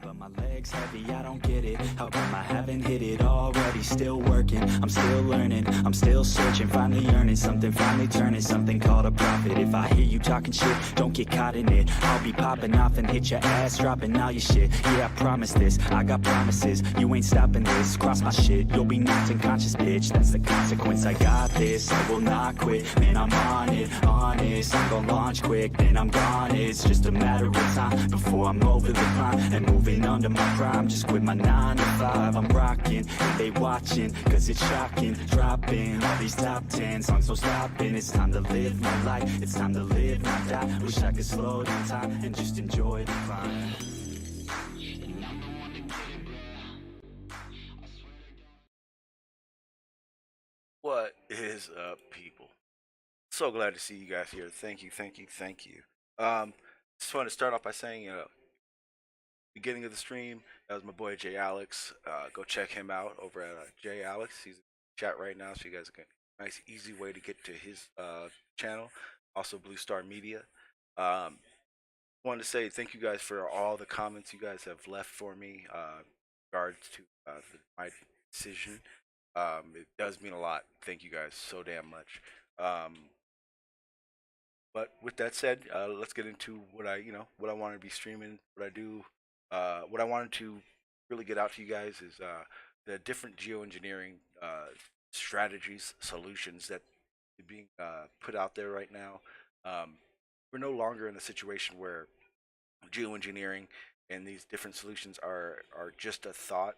But my legs heavy, I don't get it. How come I haven't hit it already? Still working, I'm still learning, I'm still searching, finally earning something, finally turning something called a profit. If I hear you talking shit, don't get caught in it. I'll be popping off and hit your ass, dropping all your shit. Yeah, I promise this, I got promises. You ain't stopping this, cross my shit, you'll be knocked unconscious, bitch. That's the consequence, I got this, I will not quit. Man, I'm on it, honest. I'm gonna launch quick, then I'm gone. It's just a matter of time before I'm over the climb and moving under my prime. Just quit my 9 to 5, I'm rocking, and they watching, cause it's shocking. Dropping all these top 10 songs, no stopping. It's time to live my life, it's time to live, not die. Wish I could slow down time and just enjoy the climb. What is up, people? So glad to see you guys here. Thank you, thank you, thank you. Just want to start off by saying, beginning of the stream, that was my boy Jay Alex. Go check him out over at Jay Alex. He's in the chat right now, so you guys get a nice, easy way to get to his channel. Also, Blue Star Media. Um, Wanted to say thank you guys for all the comments you guys have left for me, regards to my decision. It does mean a lot. Thank you guys so damn much. Um, but with that said, let's get into what what I want to be streaming, what I do, what I wanted to really get out to you guys is the different geoengineering strategies, solutions that are being put out there right now. Um, we're no longer in a situation where geoengineering and these different solutions are just a thought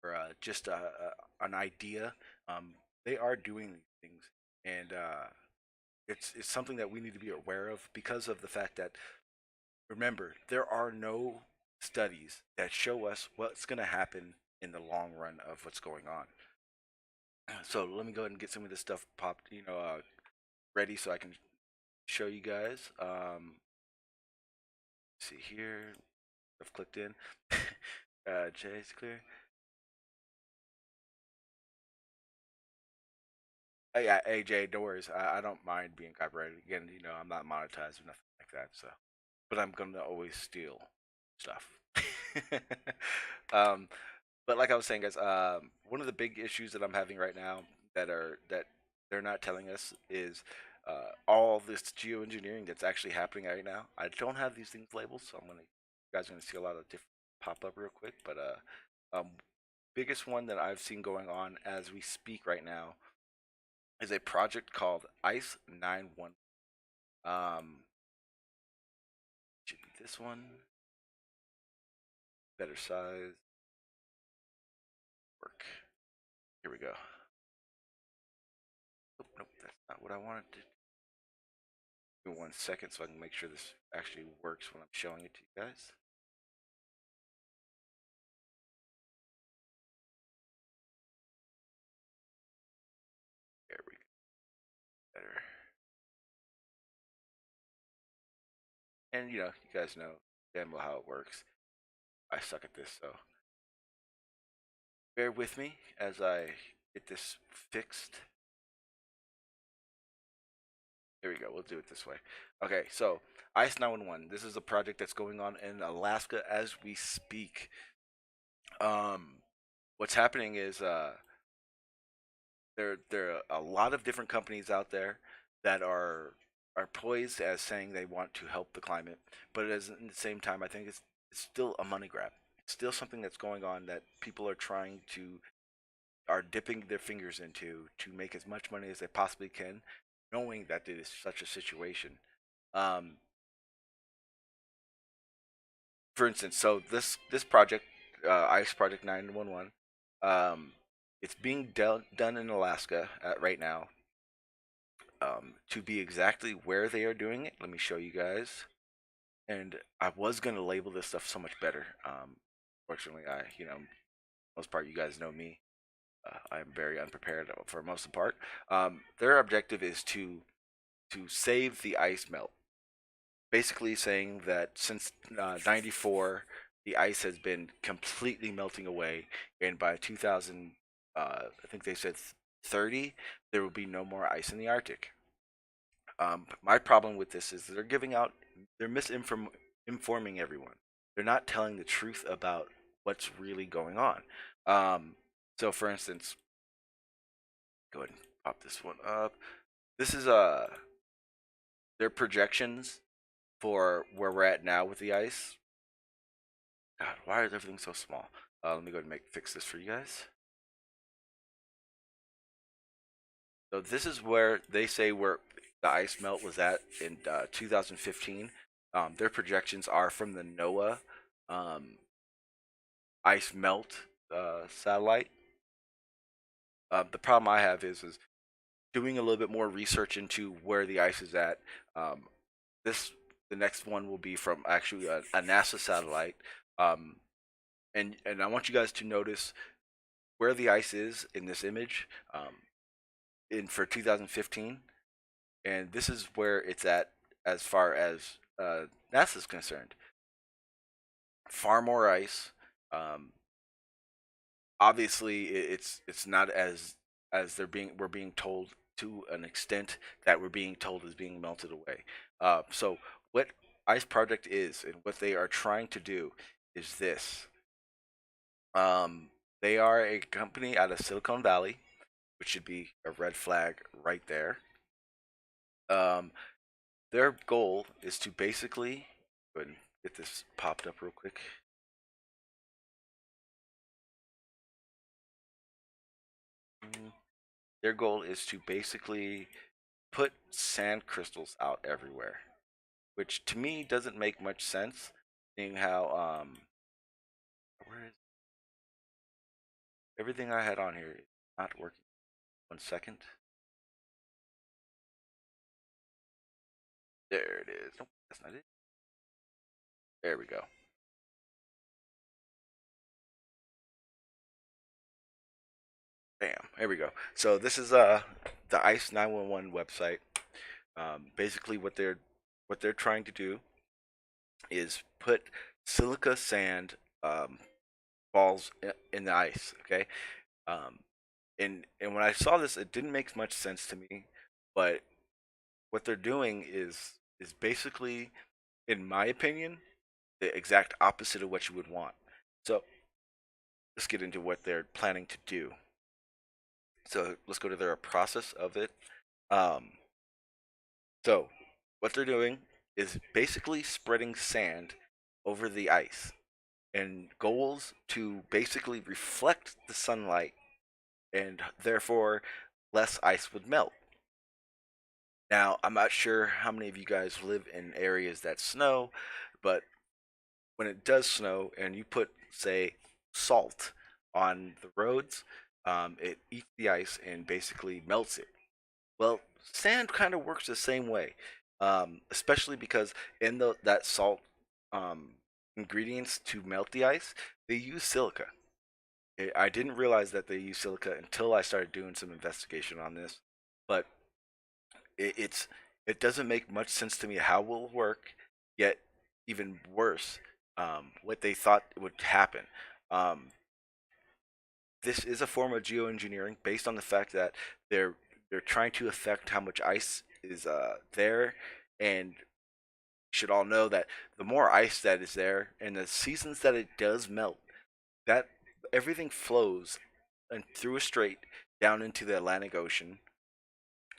or just an idea. Um, they are doing these things, and it's something that we need to be aware of because of the fact that, remember, there are no studies that show us what's going to happen in the long run of what's going on. So let me go ahead and get some of this stuff popped, ready so I can show you guys. See here, I've clicked in. Jay's clear. Yeah, hey Jay, no worries. I don't mind being copyrighted. Again, I'm not monetized or nothing like that. So, but I'm gonna always steal stuff. um, but like I was saying, guys, one of the big issues that I'm having right now that they're not telling us is all this geoengineering that's actually happening right now. I don't have these things labeled, so you guys are gonna see a lot of different pop up real quick. But biggest one that I've seen going on as we speak right now is a project called Ice 91. Should be this one. Better size. Work. Here we go. Oh, nope, that's not what I wanted to. Give me 1 second so I can make sure this actually works when I'm showing it to you guys. There we go. Better. And you guys know damn well how it works. I suck at this, so bear with me as I get this fixed. Here we go. We'll do it this way. Okay, so Ice 911. This is a project that's going on in Alaska as we speak. Um, what's happening is there are a lot of different companies out there that are poised as saying they want to help the climate, but at the same time, I think it's still a money grab. It's still something that's going on that people are dipping their fingers into to make as much money as they possibly can, knowing that it is such a situation. Um, for instance, so this project, Ice Project 911, it's being done in Alaska right now. To be exactly where they are doing it, let me show you guys. And I was gonna label this stuff so much better. Fortunately, most part, you guys know me. I am very unprepared for most of the part. Their objective is to save the ice melt. Basically, saying that since '94, the ice has been completely melting away, and by 2000, I think they said 30, there will be no more ice in the Arctic. My problem with this is they're misinforming everyone. They're not telling the truth about what's really going on. Um, so, for instance, go ahead and pop this one up. This is their projections for where we're at now with the ice. God, why is everything so small? Let me go ahead and fix this for you guys. So this is where they say where the ice melt was at in 2015. Their projections are from the NOAA um, ice melt satellite. The problem I have is doing a little bit more research into where the ice is at. Um, this the next one will be from actually a NASA satellite, um, and I want you guys to notice where the ice is in this image in for 2015, and this is where it's at as far as NASA's concerned. Far more ice. Um, Obviously, it's not as we're being told to an extent that we're being told is being melted away. So what Ice Project is and what they are trying to do is this. They are a company out of Silicon Valley, which should be a red flag right there. Um, their goal is to basically go ahead and get this popped up real quick. Their goal is to basically put sand crystals out everywhere, which to me doesn't make much sense, seeing how where is everything I had on here is not working. 1 second. There it is. Nope, that's not it. There we go. Bam. There we go. So this is the ICE 911 website. Basically, what they're trying to do is put silica sand balls in the ice. Okay. Um, and when I saw this, it didn't make much sense to me. But what they're doing is basically, in my opinion, the exact opposite of what you would want. So let's get into what they're planning to do. So let's go to their process of it. Um, so what they're doing is basically spreading sand over the ice and goals to basically reflect the sunlight and therefore less ice would melt. Now, I'm not sure how many of you guys live in areas that snow, but when it does snow and you put, say, salt on the roads, it eats the ice and basically melts it. Well, sand kind of works the same way, especially because in that salt um, ingredients to melt the ice, they use silica. I didn't realize that they use silica until I started doing some investigation on this, but it, it's it doesn't make much sense to me how it will work. Yet, even worse, what they thought would happen. Um, this is a form of geoengineering based on the fact that they're they're trying to affect how much ice is there, and you should all know that the more ice that is there, and the seasons that it does melt, that everything flows and through a strait down into the Atlantic Ocean,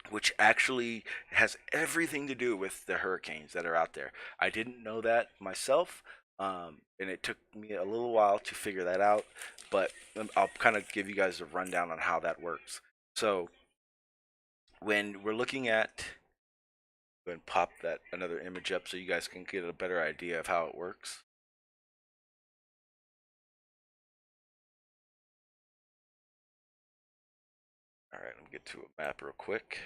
which actually has everything to do with the hurricanes that are out there. I didn't know that myself, and it took me a little while to figure that out. But I'll kind of give you guys a rundown on how that works. So when we're looking at, go ahead and pop that another image up so you guys can get a better idea of how it works. All right, let me get to a map real quick.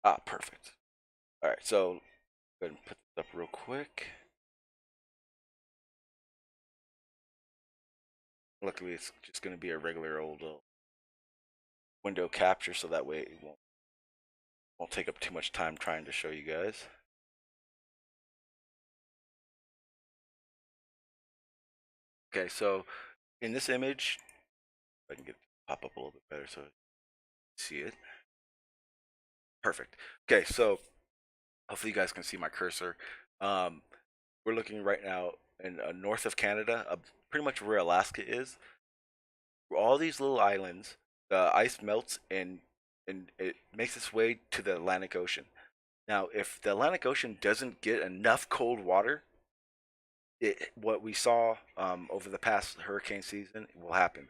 Ah, perfect. All right, so go ahead and put this up real quick. Luckily, it's just going to be a regular old window capture, so that way it won't take up too much time trying to show you guys. Okay, so in this image, if I can get it to pop up a little bit better so you see it. Perfect. Okay, so hopefully you guys can see my cursor. Um, we're looking right now in north of Canada, pretty much where Alaska is. All these little islands, the ice melts and it makes its way to the Atlantic Ocean. Now, if the Atlantic Ocean doesn't get enough cold water, what we saw over the past hurricane season will happen.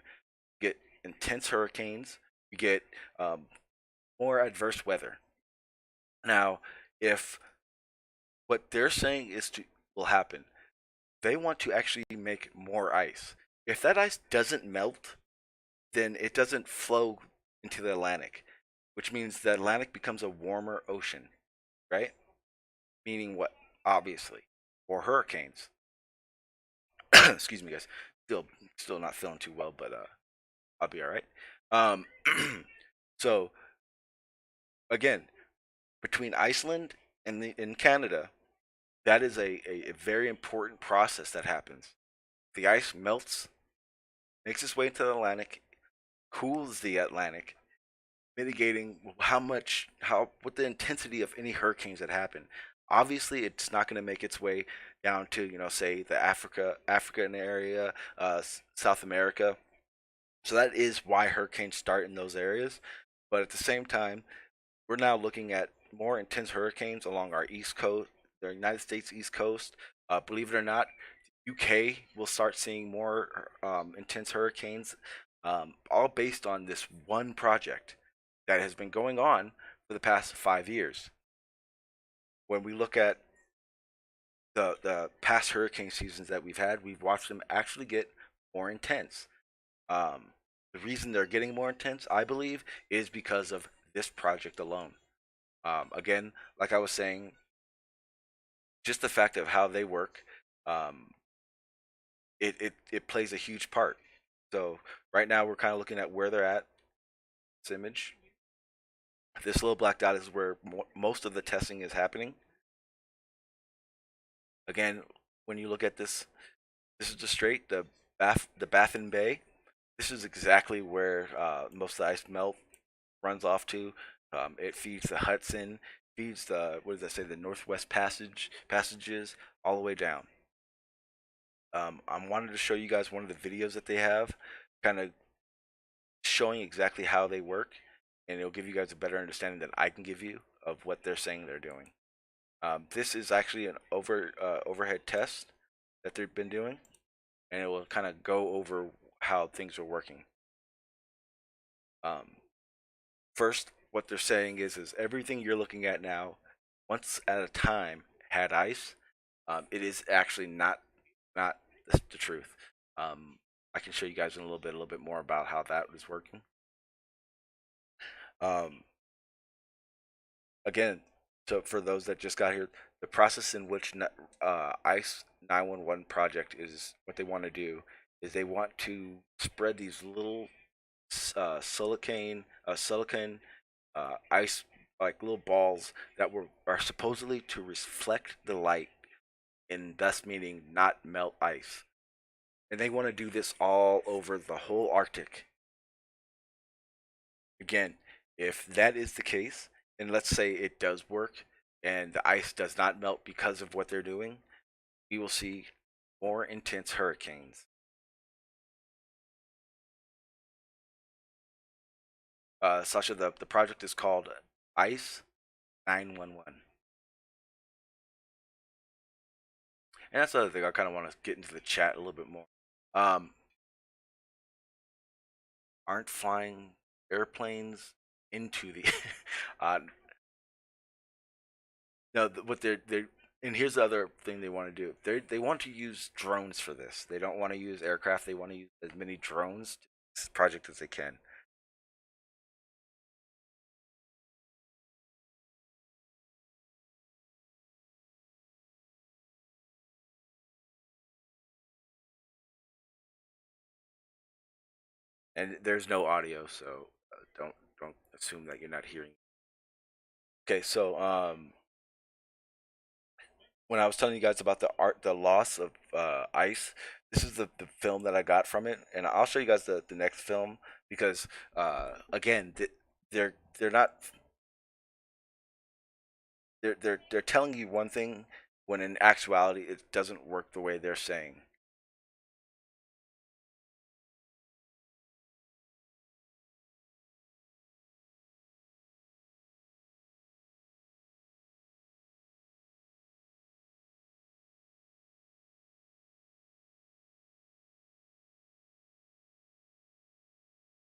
You get intense hurricanes. You get um, more adverse weather. Now, if what they're saying is to will happen, they want to actually make more ice. If that ice doesn't melt, then it doesn't flow into the Atlantic, which means the Atlantic becomes a warmer ocean, right? Meaning what? Obviously, or hurricanes. Excuse me, guys. Still not feeling too well, but I'll be all right. Um, so again, between Iceland and in Canada, that is a very important process that happens. The ice melts, makes its way into the Atlantic, cools the Atlantic, mitigating how what the intensity of any hurricanes that happen. Obviously, it's not going to make its way down to say the African area, South America. So that is why hurricanes start in those areas. But at the same time, we're now looking at more intense hurricanes along our east coast, the United States east coast. Believe it or not, UK will start seeing more intense hurricanes, all based on this one project that has been going on for the past 5 years. When we look at the past hurricane seasons that we've watched them actually get more intense. The reason they're getting more intense, I believe, is because of this project alone. Again, like I was saying, just the fact of how they work, um, it plays a huge part. So right now we're kind of looking at where they're at. This image, this little black dot is where most of the testing is happening. Again, when you look at this, this is the strait, the Baffin Bay. This is exactly where most of the ice melt runs off to. It feeds the Hudson, feeds the what does that say, the Northwest passages all the way down. I wanted to show you guys one of the videos that they have, kind of showing exactly how they work, and it'll give you guys a better understanding than I can give you of what they're saying they're doing. This is actually an overhead test that they've been doing, and it will kind of go over how things are working. Um, First, what they're saying is everything you're looking at now, once at a time, had ice. It is actually not the truth. I can show you guys in a little bit more about how that was working. Um, Again, so for those that just got here, the process in which ICE 911 project is what they want to do is they want to spread these little silicon ice, like little balls that are supposedly to reflect the light and thus meaning not melt ice. And they want to do this all over the whole Arctic. Again, if that is the case, and let's say it does work and the ice does not melt because of what they're doing, we will see more intense hurricanes. Sasha, the project is called Ice 911. And that's the other thing I kind of want to get into the chat a little bit more. Um, aren't flying airplanes into the uh, no, what they're and here's the other thing they want to do. They want to use drones for this. They don't want to use aircraft. They want to use as many drones to this project as they can. and there's no audio, so don't assume that you're not hearing. Okay, so when I was telling you guys about the loss of ice, this is the film that I got from it, and I'll show you guys the next film because again, they're not they're telling you one thing when in actuality it doesn't work the way they're saying.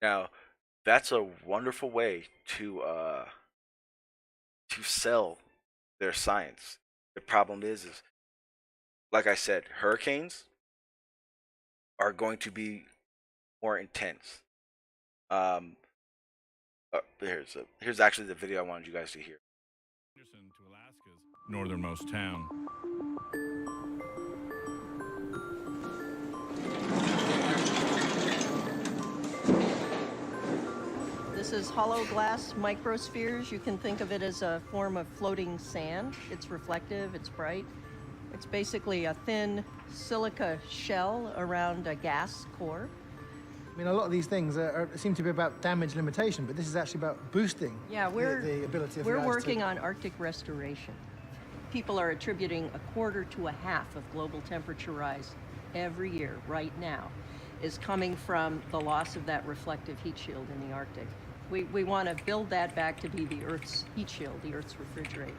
Now, that's a wonderful way to sell their science. The problem is like I said, hurricanes are going to be more intense. Um, here's actually the video I wanted you guys to hear. To Alaska's northernmost town. This is hollow glass microspheres. You can think of it as a form of floating sand. It's reflective, it's bright. It's basically a thin silica shell around a gas core. I mean, a lot of these things seem to be about damage limitation, but this is actually about boosting Yeah, the ability of the we're ice working to... on Arctic restoration. People are attributing a quarter to a half of global temperature rise every year, right now, is coming from the loss of that reflective heat shield in the Arctic. We want to build that back to be the Earth's heat shield, the Earth's refrigerator.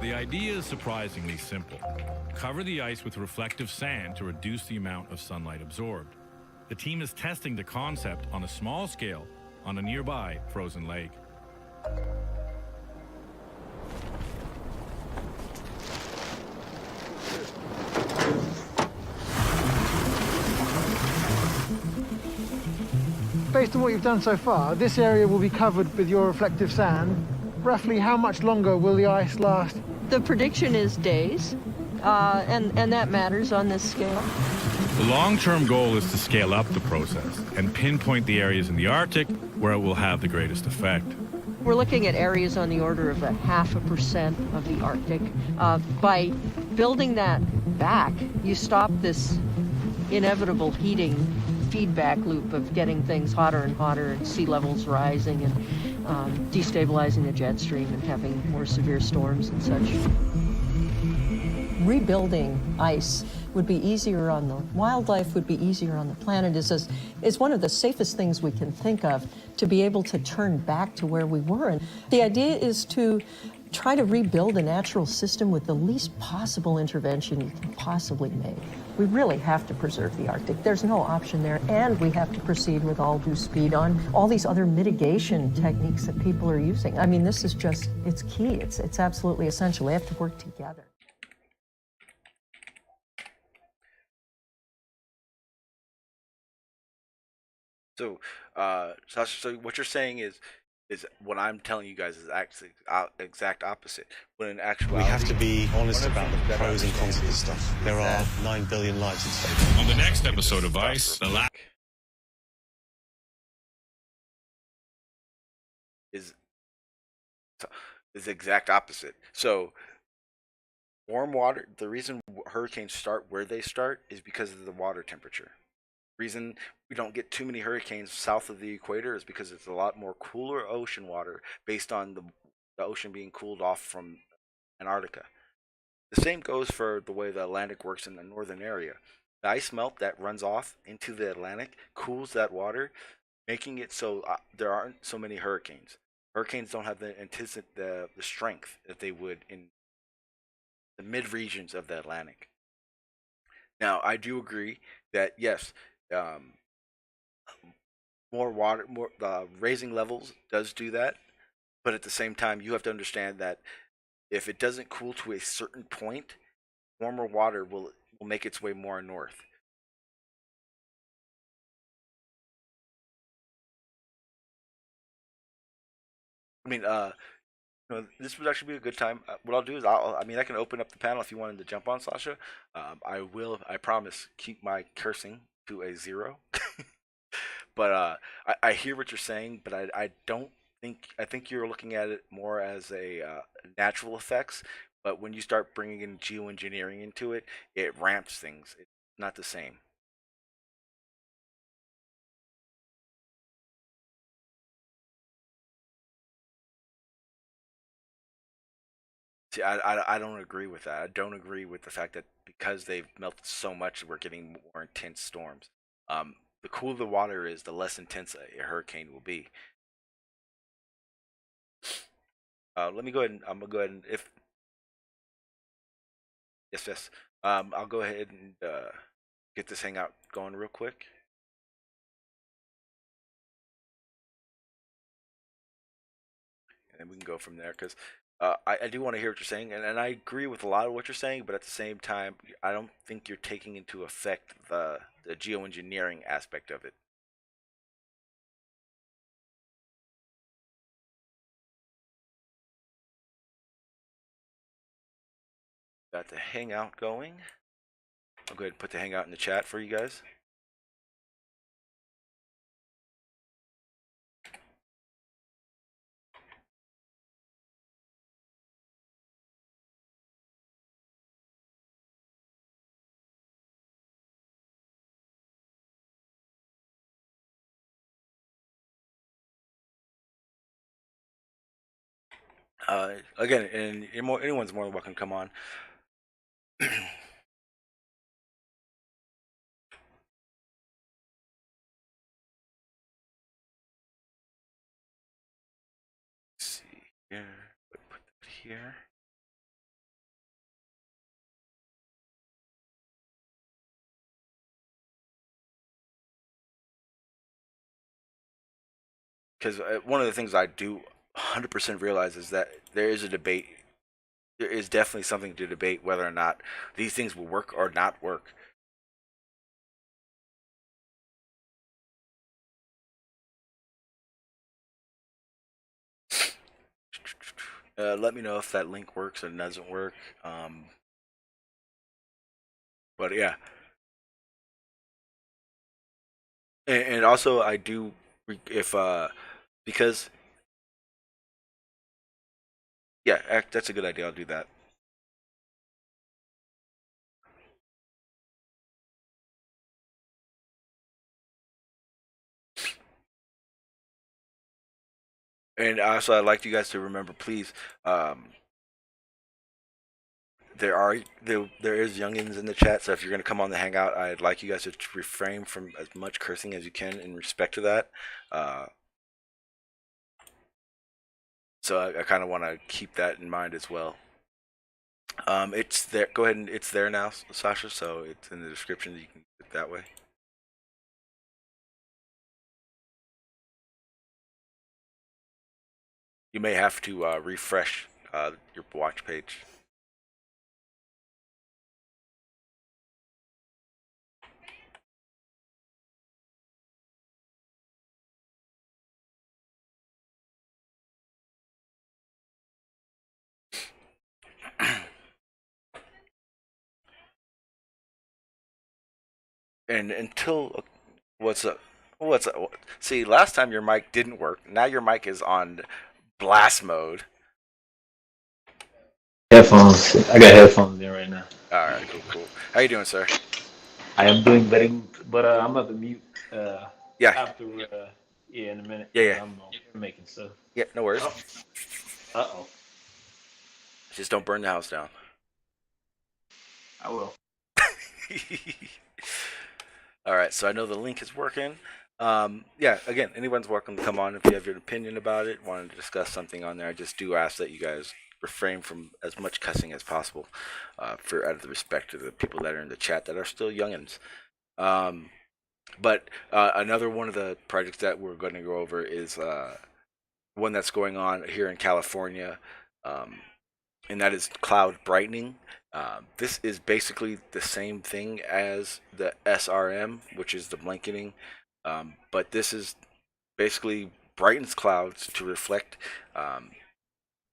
The idea is surprisingly simple. Cover the ice with reflective sand to reduce the amount of sunlight absorbed. The team is testing the concept on a small scale on a nearby frozen lake. Based on what you've done so far, this area will be covered with your reflective sand. Roughly how much longer will the ice last? The prediction is days, and that matters on this scale. The long-term goal is to scale up the process and pinpoint the areas in the Arctic where it will have the greatest effect. We're looking at areas on the order of 0.5% of the Arctic. By building that back, you stop this inevitable heating feedback loop of getting things hotter and hotter and sea levels rising and destabilizing the jet stream and having more severe storms and such. Rebuilding ice would be easier on the wildlife, would be easier on the planet. Is one of the safest things we can think of to be able to turn back to where we were. And the idea is to try to rebuild a natural system with the least possible intervention you can possibly make. We really have to preserve the Arctic. There's no option there, and we have to proceed with all due speed on all these other mitigation techniques that people are using. I mean, this is just, it's key. It's absolutely essential. They have to work together. So, Sasha, so what you're saying is what I'm telling you guys is actually exact opposite. When in actuality, We have to be honest about the that pros and cons of this stuff. There are 9 billion lives at stake. On the next episode of Ice, the is the exact opposite. So, warm water. The reason hurricanes start where they start is because of the water temperature. Reason we don't get too many hurricanes south of the equator is because it's a lot more cooler ocean water based on the ocean being cooled off from Antarctica. The same goes for the way the Atlantic works in the northern area. The ice melt that runs off into the Atlantic cools that water, making it so there aren't so many hurricanes. Hurricanes don't have the strength that they would in the mid regions of the Atlantic. Now, I do agree that yes, um, more water, more raising levels does do that, but at the same time, you have to understand that if it doesn't cool to a certain point, warmer water will make its way more north. I mean, this would actually be a good time. What I'll do is I mean, I can open up the panel if you wanted to jump on, Sasha. I promise, keep my cursing to a 0. But I hear what you're saying, but I don't I think you're looking at it more as a natural effects. But when you start bringing in geoengineering into it, it ramps things. It's not the same. See, I don't agree with that. I don't agree with the fact that because they've melted so much, we're getting more intense storms. The cooler the water is, the less intense a hurricane will be. Let me go ahead and I'm gonna go ahead and if yes. I'll go ahead and get this hangout going real quick. And then we can go from there because I do want to hear what you're saying, and I agree with a lot of what you're saying, but at the same time, I don't think you're taking into effect the geoengineering aspect of it. Got the hangout going. I'll go ahead and put the hangout in the chat for you guys. Again, and anyone's more than welcome to come on. See here, put that here. Because one of the things I do 100% realize is that there is a debate. There is definitely something to debate whether or not these things will work or not work. Let me know if that link works or doesn't work. But yeah, and also I do if because yeah, that's a good idea. I'll do that. And also, I'd like you guys to remember, please, there is youngins in the chat. So if you're gonna come on the hangout, I'd like you guys to refrain from as much cursing as you can in respect to that. So I kind of want to keep that in mind as well. It's there. Go ahead and it's there now, Sasha. So it's in the description. You can get it that way. You may have to refresh your watch page. And until what's up? What's up? See, last time your mic didn't work. Now your mic is on blast mode. Headphones. I got headphones in right now. All right, cool. How you doing, sir? I am doing very good, but I'm about to mute Yeah, after in a minute. yeah. I'm making stuff. Yeah, no worries. Uh-oh. Just don't burn the house down. I will. All right, so I know the link is working. Yeah, again, anyone's welcome to come on if you have your opinion about it, wanted to discuss something on there. I just do ask that you guys refrain from as much cussing as possible, for out of the respect to the people that are in the chat that are still youngins. But another one of the projects that we're going to go over is one that's going on here in California, and that is cloud brightening. This is basically the same thing as the SRM, which is the blanketing, but this is basically brightens clouds to reflect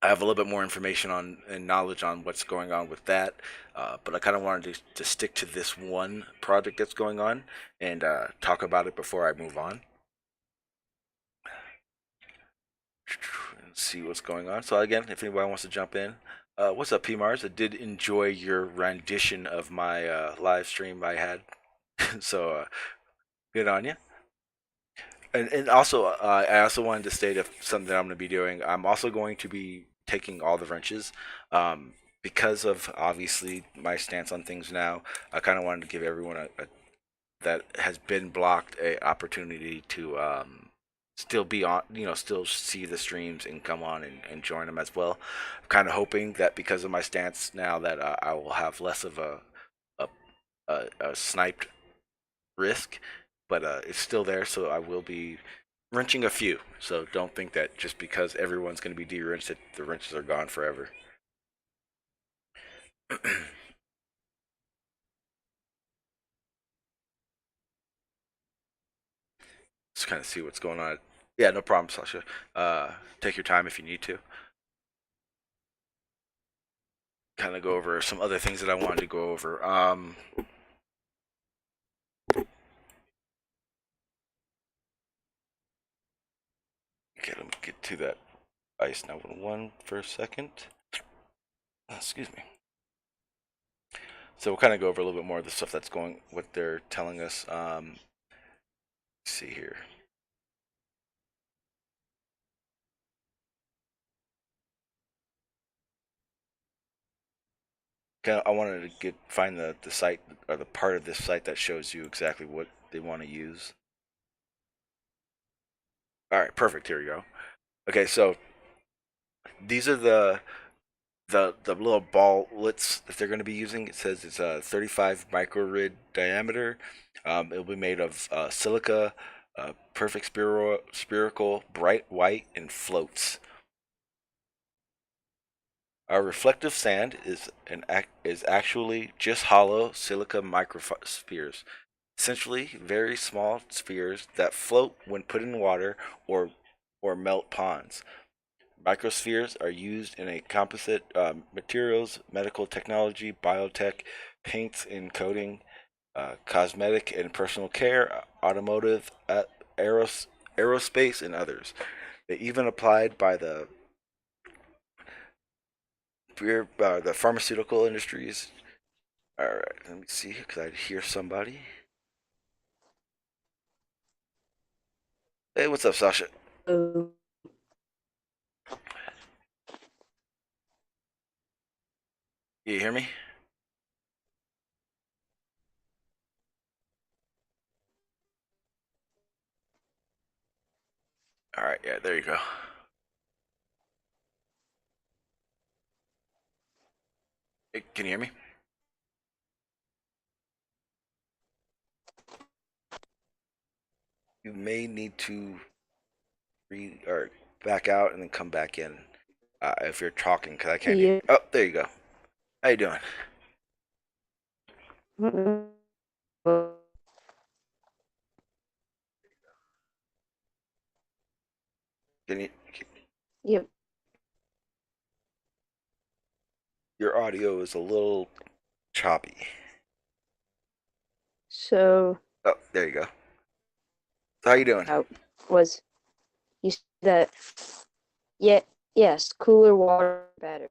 I have a little bit more information on and knowledge on what's going on with that, but I kind of wanted to stick to this one project that's going on and talk about it before I move on and see what's going on. So again, if anybody wants to jump in, what's up, P Mars? I did enjoy your rendition of my live stream I had, so good on you. And also, I also wanted to state if something that I'm going to be doing. I'm also going to be taking all the wrenches, um, because of obviously my stance on things now. I kind of wanted to give everyone that has been blocked a opportunity to still be on, still see the streams and come on and join them as well. I'm kind of hoping that because of my stance now that I will have less of a, a sniped risk, but it's still there, so I will be wrenching a few. So don't think that just because everyone's going to be de-wrenched that the wrenches are gone forever. Just kind of see what's going on. Yeah, no problem, Sasha. Take your time if you need to. Kind of go over some other things that I wanted to go over. Okay, let me get to that ice now. One for a second. Excuse me. So we'll kind of go over a little bit more of the stuff that's going, what they're telling us. Let's see here. I wanted to find the site or the part of this site that shows you exactly what they want to use. All right, perfect. Here we go. Okay, so these are the little ballets that they're going to be using. It says it's a 35 microrid diameter. It'll be made of silica, perfect spherical, bright white, and floats. Our reflective sand is actually just hollow silica microspheres, essentially very small spheres that float when put in water or melt ponds. Microspheres are used in a composite materials, medical technology, biotech, paints and coating, cosmetic and personal care, automotive, aerospace, and others. They even applied by the pharmaceutical industries. All right, let me see because I hear somebody. Hey, what's up, Sasha? Oh, You hear me? All right, yeah, there you go. Hey, can you hear me? You may need to or back out and then come back in if you're talking because I can't hear. yeah. Oh, there you go. How you doing? Can you? Yep. Your audio is a little choppy. So, Oh, there you go. How you doing? was you said that? Yeah. Yes. Cooler water better.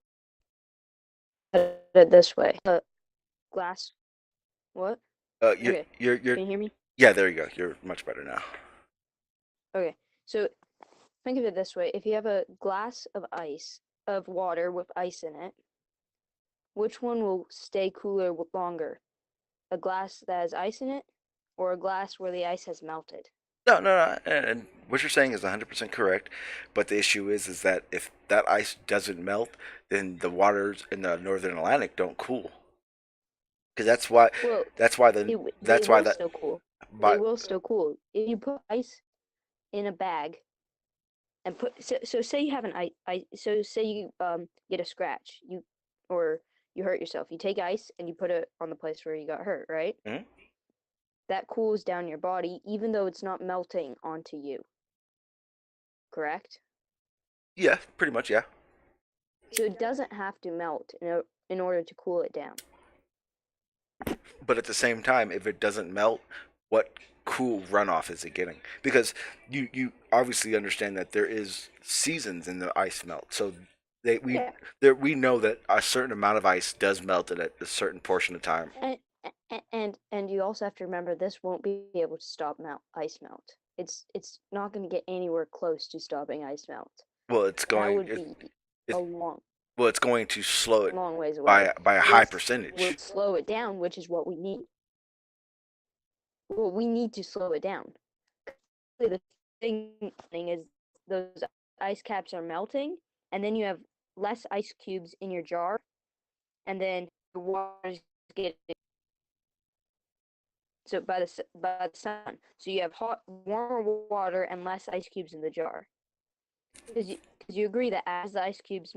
Put it this way. Glass. What? You're, Okay. you're, Can you hear me? yeah, there you go. You're much better now. Okay. So think of it this way: if you have a glass of water with ice in it, which one will stay cooler longer? A glass that has ice in it, or a glass where the ice has melted? No. And what you're saying is 100% correct, but the issue is that if that ice doesn't melt, then the waters in the northern Atlantic don't cool. Because Well, that's why they that's why will that still cool. They but will still cool. If you put ice in a bag and so say you have so say you get a scratch, or you hurt yourself. You take ice and you put it on the place where you got hurt, right? Mhm. That cools down your body even though it's not melting onto you. Correct? Yeah, pretty much, yeah. So it doesn't have to melt in order to cool it down. But at the same time, if it doesn't melt, what cool runoff is it getting? Because you obviously understand that there is seasons in the ice melt. So Yeah. we know that a certain amount of ice does melt at a certain portion of time. And you also have to remember this won't be able to stop ice melt. It's not going to get anywhere close to stopping ice melt. Well, it's That going would be it's, a long it's going to slow it long ways away. by a high This percentage. would slow it down, which is what we need. Well, we need to slow it down. The thing is those ice caps are melting, and then you have less ice cubes in your jar, and then the water's getting so by the sun. So you have warmer water and less ice cubes in the jar. Because you agree that as the ice cubes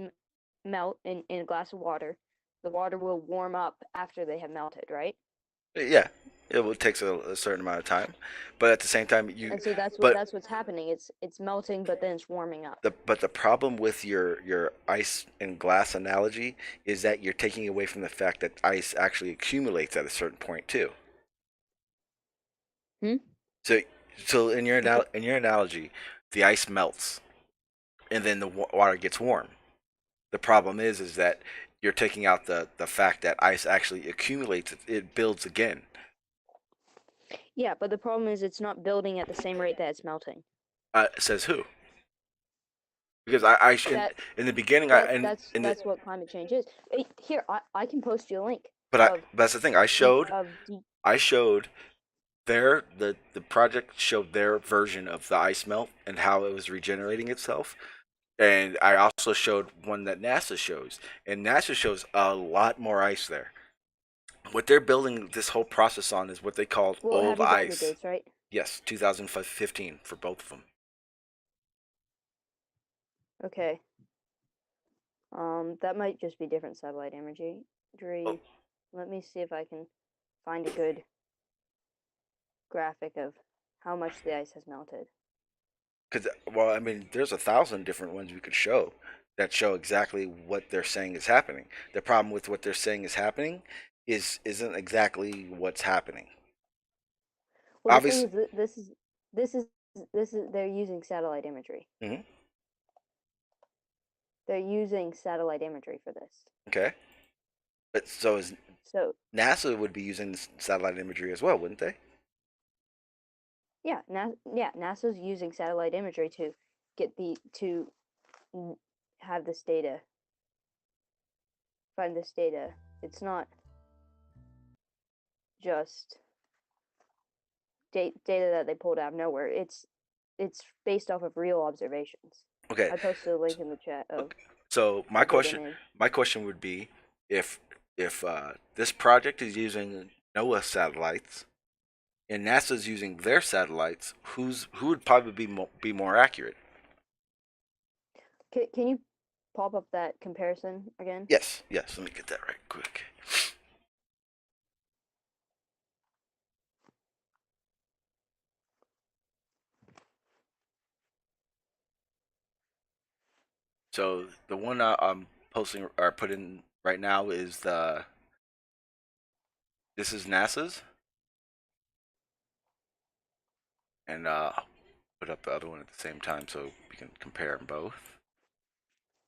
melt in a glass of water, the water will warm up after they have melted, right? Yeah, it will take a certain amount of time, but at the same time, And so but that's what's happening. It's melting, but then it's warming up. the problem with your ice and glass analogy is that you're taking away from the fact that ice actually accumulates at a certain point too. Hmm? So in your analogy, the ice melts and then the water gets warm. The problem is that you're taking out the fact that ice actually accumulates, it builds again. Yeah, but the problem is it's not building at the same rate that it's melting. Says who? Because in the beginning, That's what climate change is. Here, I can post you a link. But that's the thing. I showed the project showed their version of the ice melt and how it was regenerating itself. And I also showed one that NASA shows, and NASA shows a lot more ice there. What they're building this whole process on is what they call old ice. Dates, right? Yes, 2015 for both of them. Okay. That might just be different satellite imagery. Oh. Let me see if I can find a good graphic of how much the ice has melted. Because, well, I mean, there's 1,000 different ones we could show that show exactly what they're saying is happening. The problem with what they're saying is happening isn't exactly what's happening. Well, the thing is, this is they're using satellite imagery. Mm-hmm. They're using satellite imagery for this. Okay. But so NASA would be using satellite imagery as well, wouldn't they? Yeah, NASA's using satellite imagery to have this data, find this data. It's not just data that they pulled out of nowhere. It's based off of real observations. Okay. I posted a link in the chat. So my question would be if this project is using NOAA satellites and NASA's using their satellites, who would probably be more accurate? Can you pop up that comparison again? Yes. Let me get that right quick. So the one I'm posting or putting right now is this is NASA's, and put up the other one at the same time so we can compare them both.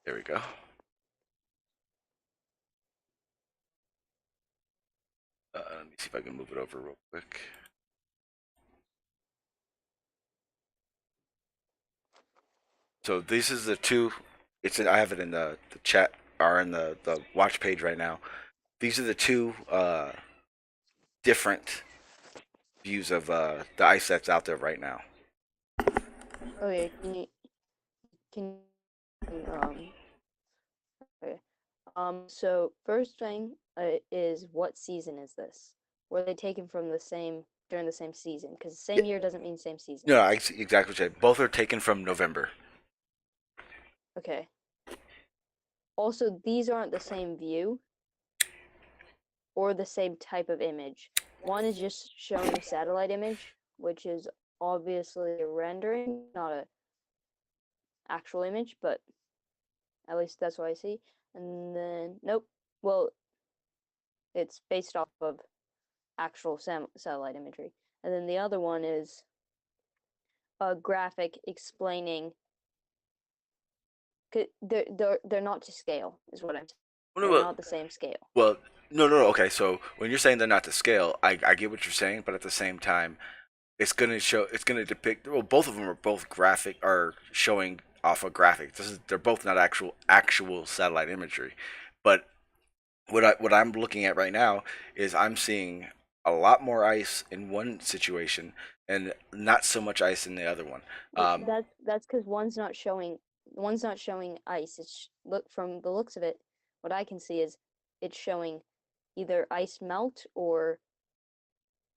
There we go. Let me see if I can move it over real quick. So this is the two. I have it in the chat or in the watch page right now. These are the two different views of the ice that's out there right now. Okay, okay. So first thing is what season is this? Were they taken from during the same season? Because the same year doesn't mean same season. No, exactly what you said. Both are taken from November. Okay. Also, these aren't the same view or the same type of image. One is just showing a satellite image, which is obviously a rendering, not an actual image, but At least that's what I see. And then nope. Well, it's based off of actual satellite imagery. And then the other one is a graphic explaining. They're not to scale, is what I'm saying. Well, They're not the same scale. well, no. Okay, so when you're saying they're not to scale, I get what you're saying, but at the same time, it's gonna depict. Well, both of them are both graphic, are showing off a graphic. They're both not actual satellite imagery, but what I'm looking at right now is I'm seeing a lot more ice in one situation and not so much ice in the other one. That's because one's not showing ice. It's look from the looks of it. What I can see is it's showing either ice melt or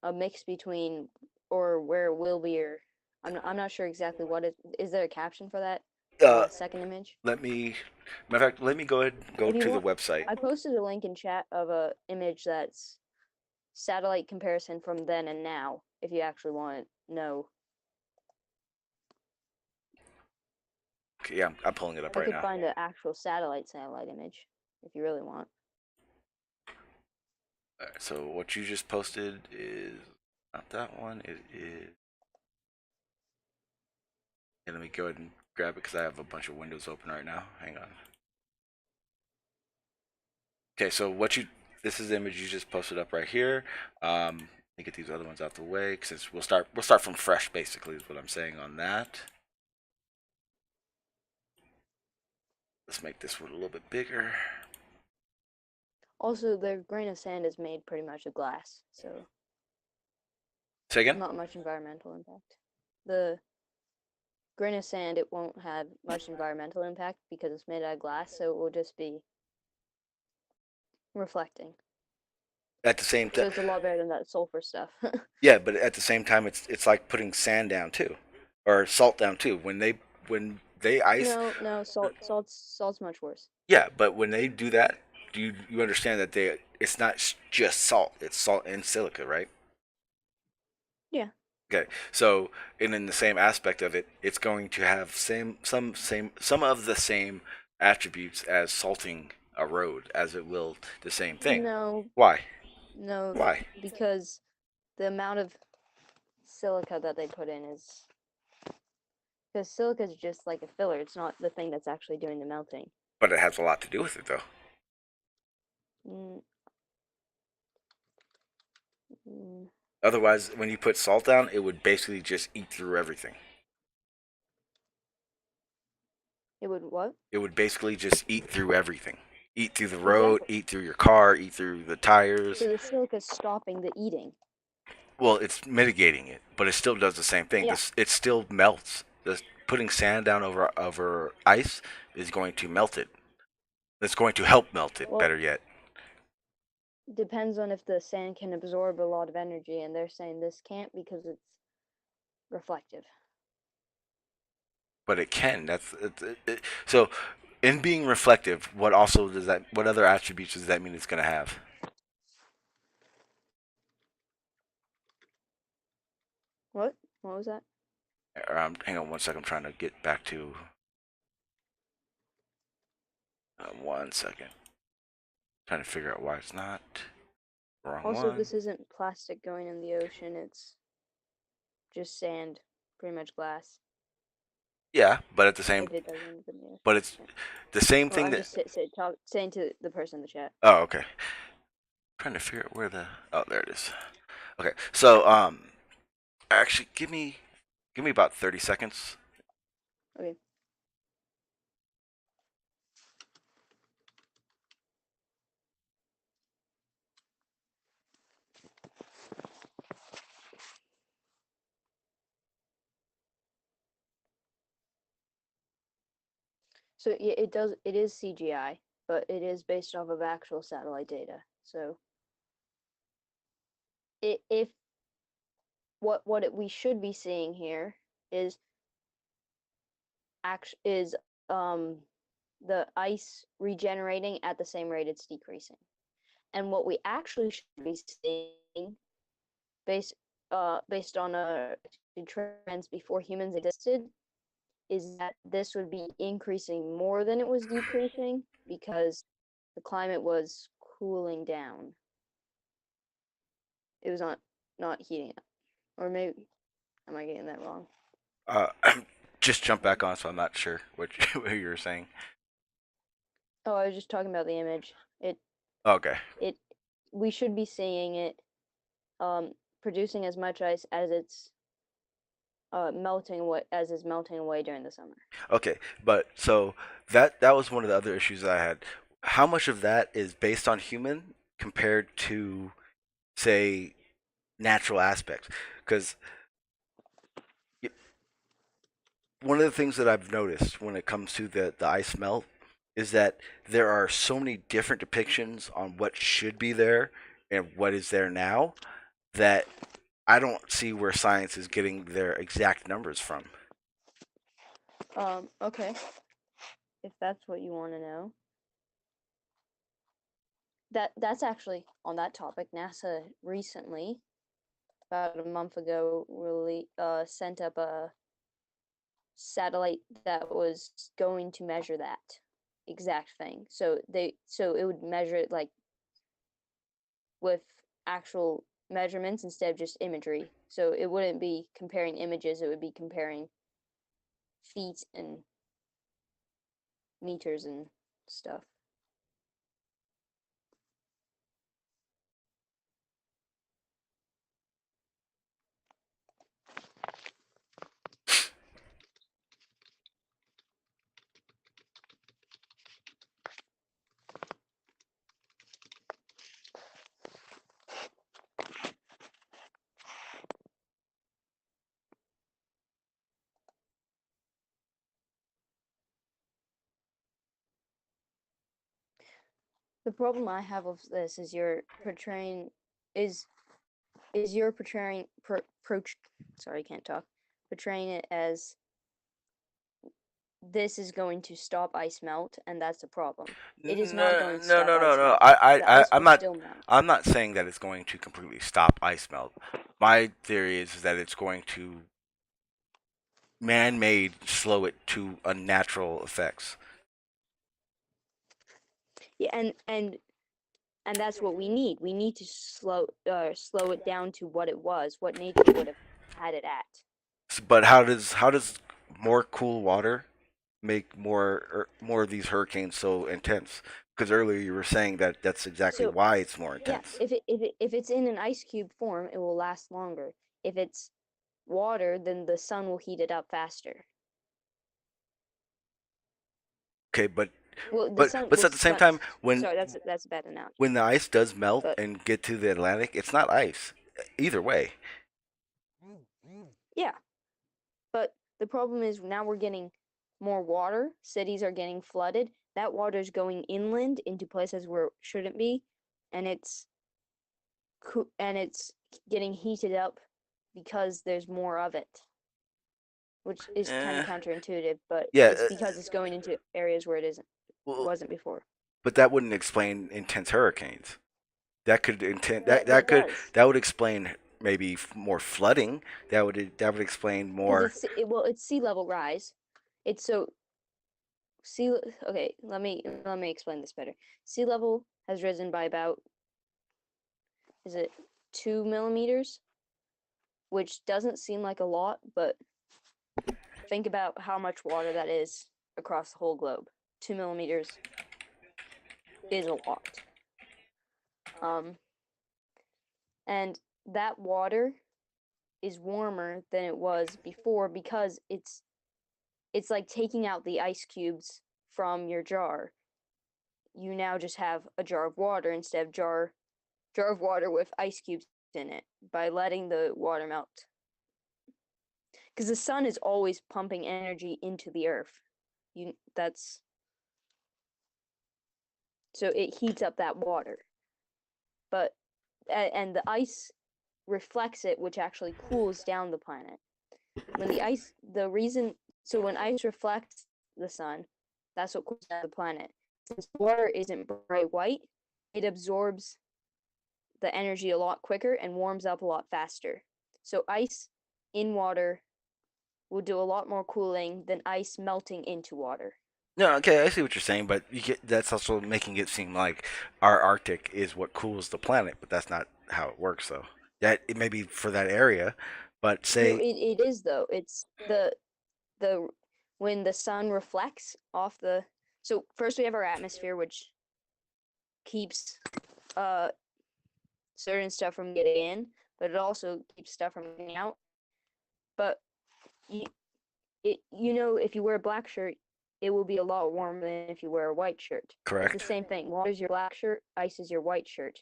a mix between, or where it will be, or I'm not sure exactly what it is. There a caption for that Uh, second image? Let me, matter of fact, let me go ahead and go If you to the want, website. I posted a link in chat of a image that's satellite comparison from then and now. If you actually want to know, Okay, yeah, I'm pulling it up I right could now. find an actual satellite image if you really want. All right, so what you just posted is not that one. It is. Yeah, let me go ahead and grab it because I have a bunch of windows open right now. Hang on. Okay, so this is the image you just posted up right here. Let me get these other ones out the way since we'll start from fresh basically is what I'm saying on that. Let's make this one a little bit bigger. Also, the grain of sand is made pretty much of glass, so Say again? not much environmental impact. The grain of sand, it won't have much environmental impact because it's made out of glass, so it will just be reflecting. At the same So time, it's a lot better than that sulfur stuff. yeah, but at the same time, it's like putting sand down too, or salt down too. When they ice, No, salt's much worse. yeah, but when they do that, you understand that it's not just salt; it's salt and silica, right? Yeah. Okay, so and in the same aspect of it, it's going to have some of the same attributes as salting a road as it will the same thing. No, Why? no, Why? because the amount of silica that they put in is, because silica is just like a filler. It's not the thing that's actually doing the melting. But it has a lot to do with it, though. Mm, mm, Otherwise, when you put salt down, it would basically just eat through everything. it would what? It would basically just eat through everything. Eat through the road, Exactly. eat through your car, eat through the tires. So the silica's stopping the eating. Well, it's mitigating it, but it still does the same thing. Yeah. It still melts. Putting sand down over ice is going to melt it. It's going to help melt it. Well, Better yet, depends on if the sand can absorb a lot of energy, and they're saying this can't because it's reflective. but it can. So. In being reflective, what also does that? What other attributes does that mean it's going to have? What? What was that? Hang on one second. I'm trying to get back to. 1 second. Trying to figure out why it's not. Wrong Also, one. this isn't plastic going in the ocean. It's just sand, pretty much glass. Yeah, but at the same, If it doesn't end up in the ocean. but it's the same Well, thing I'm that. just saying to the person in the chat. Oh, okay. Trying to figure out where the. Oh, there it is. Okay, so actually, give me about 30 seconds. Okay. So yeah, it is CGI, but it is based off of actual satellite data. So if we should be seeing here is is um the ice regenerating at the same rate it's decreasing. And what we actually should be seeing based on trends before humans existed is that this would be increasing more than it was decreasing because the climate was cooling down. It was not heating up. Or maybe, am I getting that wrong? Uh, just jump back on, so I'm not sure what you were saying. Oh, I was just talking about the image. Okay. We should be seeing it producing as much ice as it's melting away as is melting away during the summer. Okay, but so that was one of the other issues I had. How much of that is based on human compared to, say, natural aspects? Because one of the things that I've noticed when it comes to the ice melt is that there are so many different depictions on what should be there and what is there now that I don't see where science is getting their exact numbers from. Okay. If that's what you want to know. That's actually on that topic. NASA recently, about a month ago, really sent up a satellite that was going to measure that exact thing. So it would measure it like with actual measurements instead of just imagery. So it wouldn't be comparing images, it would be comparing feet and meters and stuff. The problem I have with this is you're portraying is you're portraying sorry, I can't talk. Portraying it as this is going to stop ice melt, and that's the problem. It is not going to No, stop no, no, ice no. melt. The ice I'm will not. still melt. I'm not saying that it's going to completely stop ice melt. My theory is that it's going to man-made slow it to unnatural effects. Yeah, and that's what we need. We need to slow it down to what it was, what nature would have had it at. But how does more cool water make more of these hurricanes so intense? Because earlier you were saying that that's exactly So why it's more yeah, intense. if it's in an ice cube form, it will last longer. If it's water, then the sun will heat it up faster. Okay, but Well, but but at the same time, sorry, that's a bad analogy. when the ice does melt But and get to the Atlantic, it's not ice. Either way. yeah, but the problem is now we're getting more water. Cities are getting flooded. That water is going inland into places where it shouldn't be, and it's getting heated up because there's more of it, which is kind Eh, of counterintuitive, but yeah. it's because it's going into areas where it Well, wasn't before. but that wouldn't explain intense hurricanes. That could intent That does, that would explain maybe more flooding. That would explain more. because it's sea level rise. It's so sea. Okay, let me explain this better. Sea level has risen by about, is it 2 millimeters, which doesn't seem like a lot, but think about how much water that is across the whole globe. 2 millimeters is a lot. And that water is warmer than it was before because it's like taking out the ice cubes from your jar. You now just have a jar of water instead of jar of water with ice cubes in it by letting the water melt. Because the sun is always pumping energy into the earth. So it heats up that water. But and the ice reflects it, which actually cools down the planet. When when ice reflects the sun, that's what cools down the planet. Since water isn't bright white, it absorbs the energy a lot quicker and warms up a lot faster. So ice in water will do a lot more cooling than ice melting into water. No, okay, I see what you're saying, but that's also making it seem like our Arctic is what cools the planet, but that's not how it works, though. That it may be for that area, but No, say it is though. It's the when the sun reflects off the. So first we have our atmosphere, which keeps certain stuff from getting in, but it also keeps stuff from getting out. But if you wear a black shirt, it will be a lot warmer than if you wear a white shirt. correct. It's the same thing. Water is your black shirt, ice is your white shirt.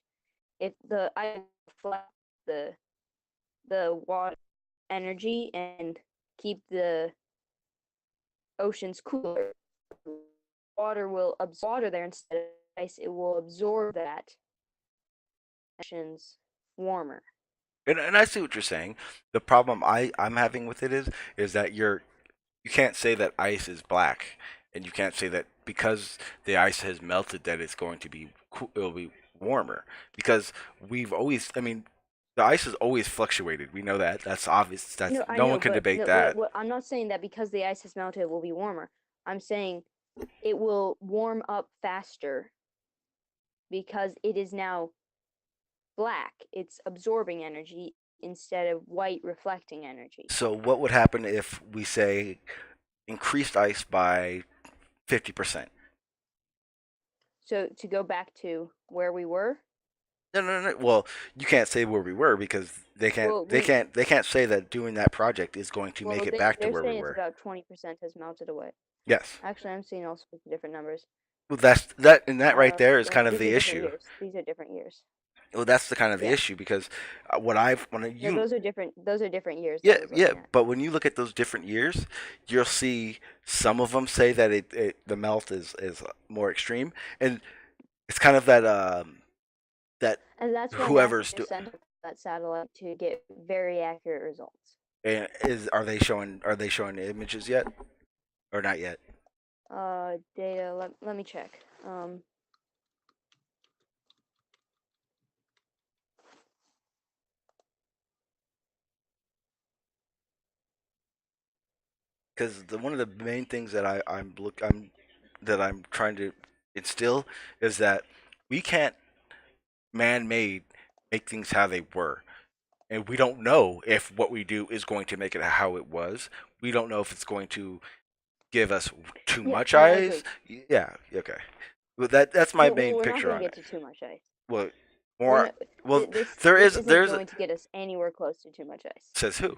If the ice reflects the water energy and keep the oceans cooler, water will absorb water there instead of ice. It will absorb that. Oceans warmer. And I see what you're saying. The problem I'm having with it is that you can't say that ice is black, and you can't say that because the ice has melted that it's going to be it'll be warmer, because we've always, I mean, the ice has always fluctuated. We know that. That's obvious. That's I no know, one can but debate no, that. I'm not saying that because the ice has melted, it will be warmer. I'm saying it will warm up faster because it is now black. It's absorbing energy instead of white reflecting energy. So what would happen if we say increased ice by 50%? So to go back to where we were, No. Well, you can't say where we were because they can't. Well, they can't say that doing that project is going to make it back to they're where we saying were. it's about 20% has melted away. Yes. Actually, I'm seeing all sorts of different numbers. Well, that right there is kind of These the are different issue. years. These are different years. Well, that's the kind of the Yeah. issue, because when No, you those are different. Those are different years. that yeah I was looking at. but when you look at those different years, you'll see some of them say that the melt is more extreme, and it's kind of that And that's why whoever's NASA sent up that satellite to get very accurate results. are they showing images yet or not yet? Data. Let me check. Because one of the main things that I'm trying to instill is that we can't man-made make things how they were, and we don't know if what we do is going to make it how it was. We don't know if it's going to give us too much I ice. agree. Yeah, okay. Well, that's my main we're picture not on going it. to get to too much ice. Well, We're more. not- Well, this there's isn't going to get us anywhere close to too much ice. says who?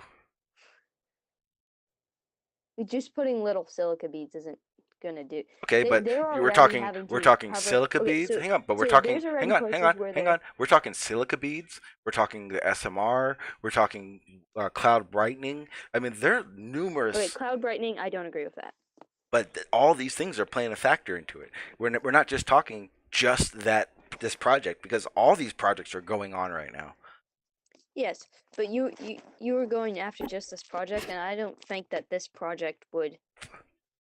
Just putting little silica beads isn't gonna do. Okay, but They're we're already talking having we're to talking cover- silica okay, beads. so- Hang on, but we're so talking there's already hang places on, where hang they're- on. We're talking silica beads. We're talking the SMR. We're talking cloud brightening. I mean, there are numerous. Okay, cloud brightening. I don't agree with that. But all these things are playing a factor into it. We're not just talking just this project, because all these projects are going on right now. Yes, but you were going after just this project, and I don't think that this project would.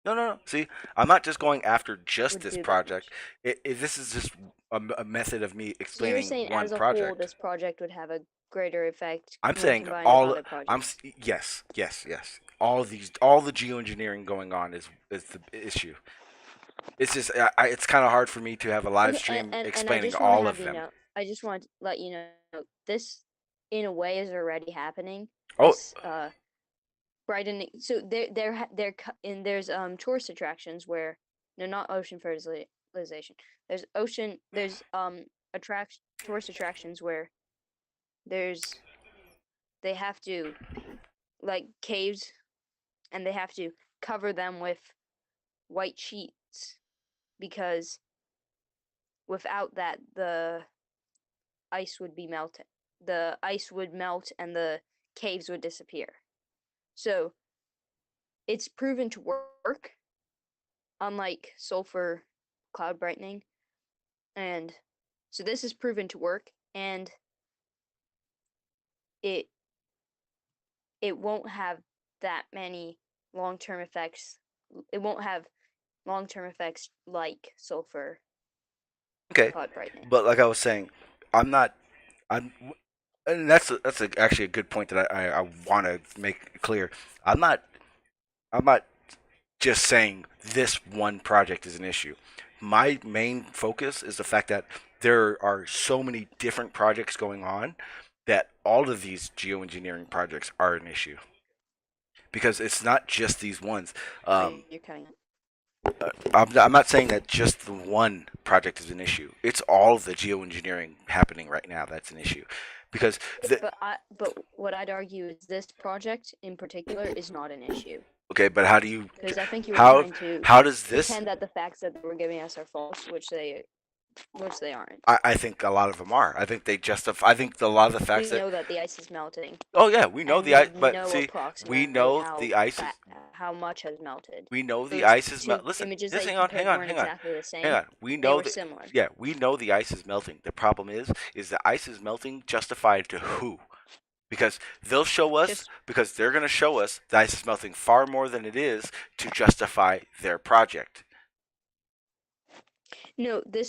No. See, I'm not just going after just Would this do that project. This is just a method of me So you're explaining saying one as a project. whole, this project would have a greater effect. I'm when saying combined all. with other projects. Yes. All the geoengineering going on is the issue. It's just it's kind of hard for me to have a live Okay, stream and I explaining just wanna all have of you them. know, I just want to let you know this, in a way, is already happening. Oh. This, brightening. So there's tourist attractions where no, not ocean fertilization. There's tourist attractions where they have to, like, caves, and they have to cover them with white sheets because without that the ice would be melted. The ice would melt and the caves would disappear. So it's proven to work, unlike sulfur cloud brightening. And so this is proven to work, and it won't have that many long-term effects. It won't have long-term effects like sulfur Okay. cloud brightening. But like I was saying, I'm not. I'm. And actually a good point that I want to make clear. I'm not I'm not just saying this one project is an issue. My main focus is the fact that there are so many different projects going on that all of these geoengineering projects are an issue because it's not just these ones. You're cutting it. I'm not saying that just the one project is an issue. It's all of the geoengineering happening right now that's an issue, because But what I'd argue is this project in particular is not an issue. okay, but how do you? Because I think you were trying to how does this? pretend that the facts that they were giving us are false, which they aren't. I think a lot of them are. I think they justify. I think a lot of the facts We know that the ice is melting. Oh yeah, we know and the ice, we but know see, we approximately know the ice is. how much has melted. We know the Those ice is two melting. Listen, images just that hang you on, compared hang on, weren't hang on, exactly the same. hang on. We They know were that. similar. Yeah, we know the ice is melting. The problem is the ice is melting justified to who? Because they'll show us, because they're going to show us the ice is melting far more than it is to justify their project. No, they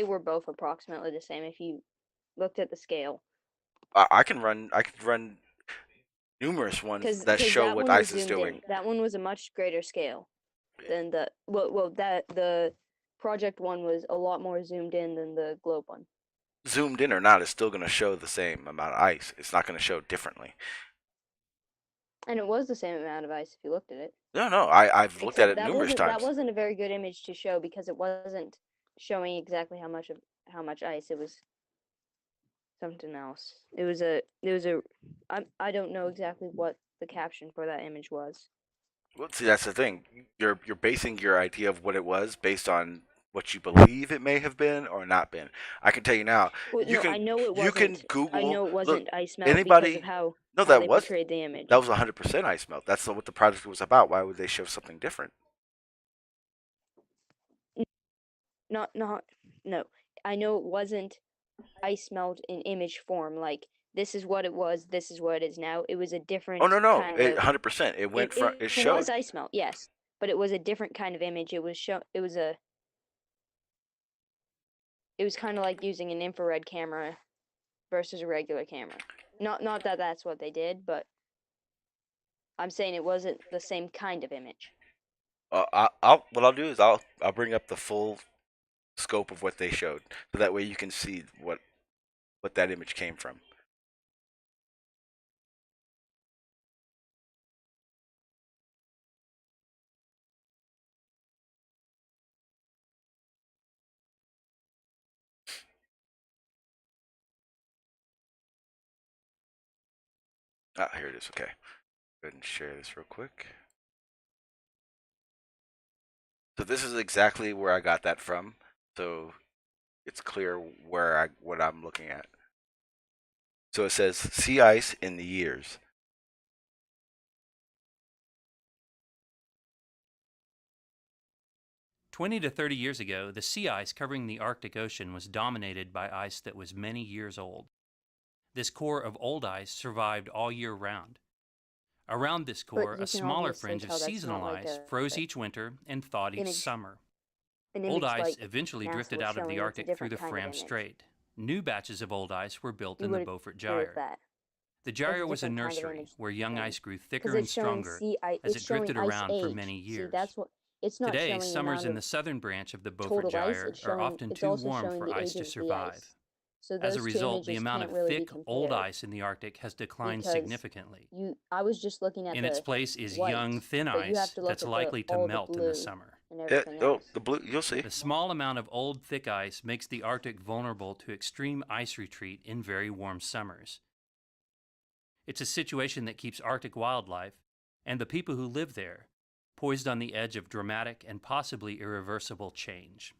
were both approximately the same if you looked at the scale. I can run numerous ones that show what ice is doing. That one was a much greater scale than the the project one was a lot more zoomed in than the globe one. Zoomed in or not, it's still going to show the same amount of ice. It's not going to show differently. And it was the same amount of ice if you looked at it. No, I've looked at it numerous times. That wasn't a very good image to show because it wasn't showing exactly how much ice. It was something else. It was a I don't know exactly what the caption for that image was. Well, see, that's the thing. You're basing your idea of what it was based on what you believe it may have been or not been. I can tell you now. Well, I know it wasn't. You can Google. I know it wasn't ice melt anybody, because of how that they was portrayed the image. that was 100% ice melt. That's what the project was about. Why would they show something different? No. I know it wasn't ice melt in image form. Like this is what it was. This is what it is now. It was a different. Oh no, 100%. It went from it showed. It was ice melt, yes, but it was a different kind of image. It was It was kind of like using an infrared camera versus a regular camera. Not that that's what they did, but I'm saying it wasn't the same kind of image. What I'll do is I'll bring up the full scope of what they showed, so that way you can see what that image came from. Ah, here it is. Okay, go ahead and share this real quick. So this is exactly where I got that from. So it's clear what I'm looking at. So it says sea ice in the years. "20 to 30 years ago, the sea ice covering the Arctic Ocean was dominated by ice that was many years old. This core of old ice survived all year round. Around this core, a smaller fringe of seasonal ice froze each winter and thawed each summer. Old ice eventually drifted out of the Arctic through the Fram Strait. New batches of old ice were built in the Beaufort Gyre. The gyre was a nursery where young ice grew thicker and stronger as it drifted around for many years. Today, summers in the southern branch of the Beaufort Gyre are often too warm for ice to survive. As a result, the amount of thick, old ice in the Arctic has declined significantly. I was just looking at in its place is young, thin ice that's likely to melt in the summer. The blue, you'll see. The small amount of old, thick ice makes the Arctic vulnerable to extreme ice retreat in very warm summers. It's a situation that keeps Arctic wildlife, and the people who live there, poised on the edge of dramatic and possibly irreversible change.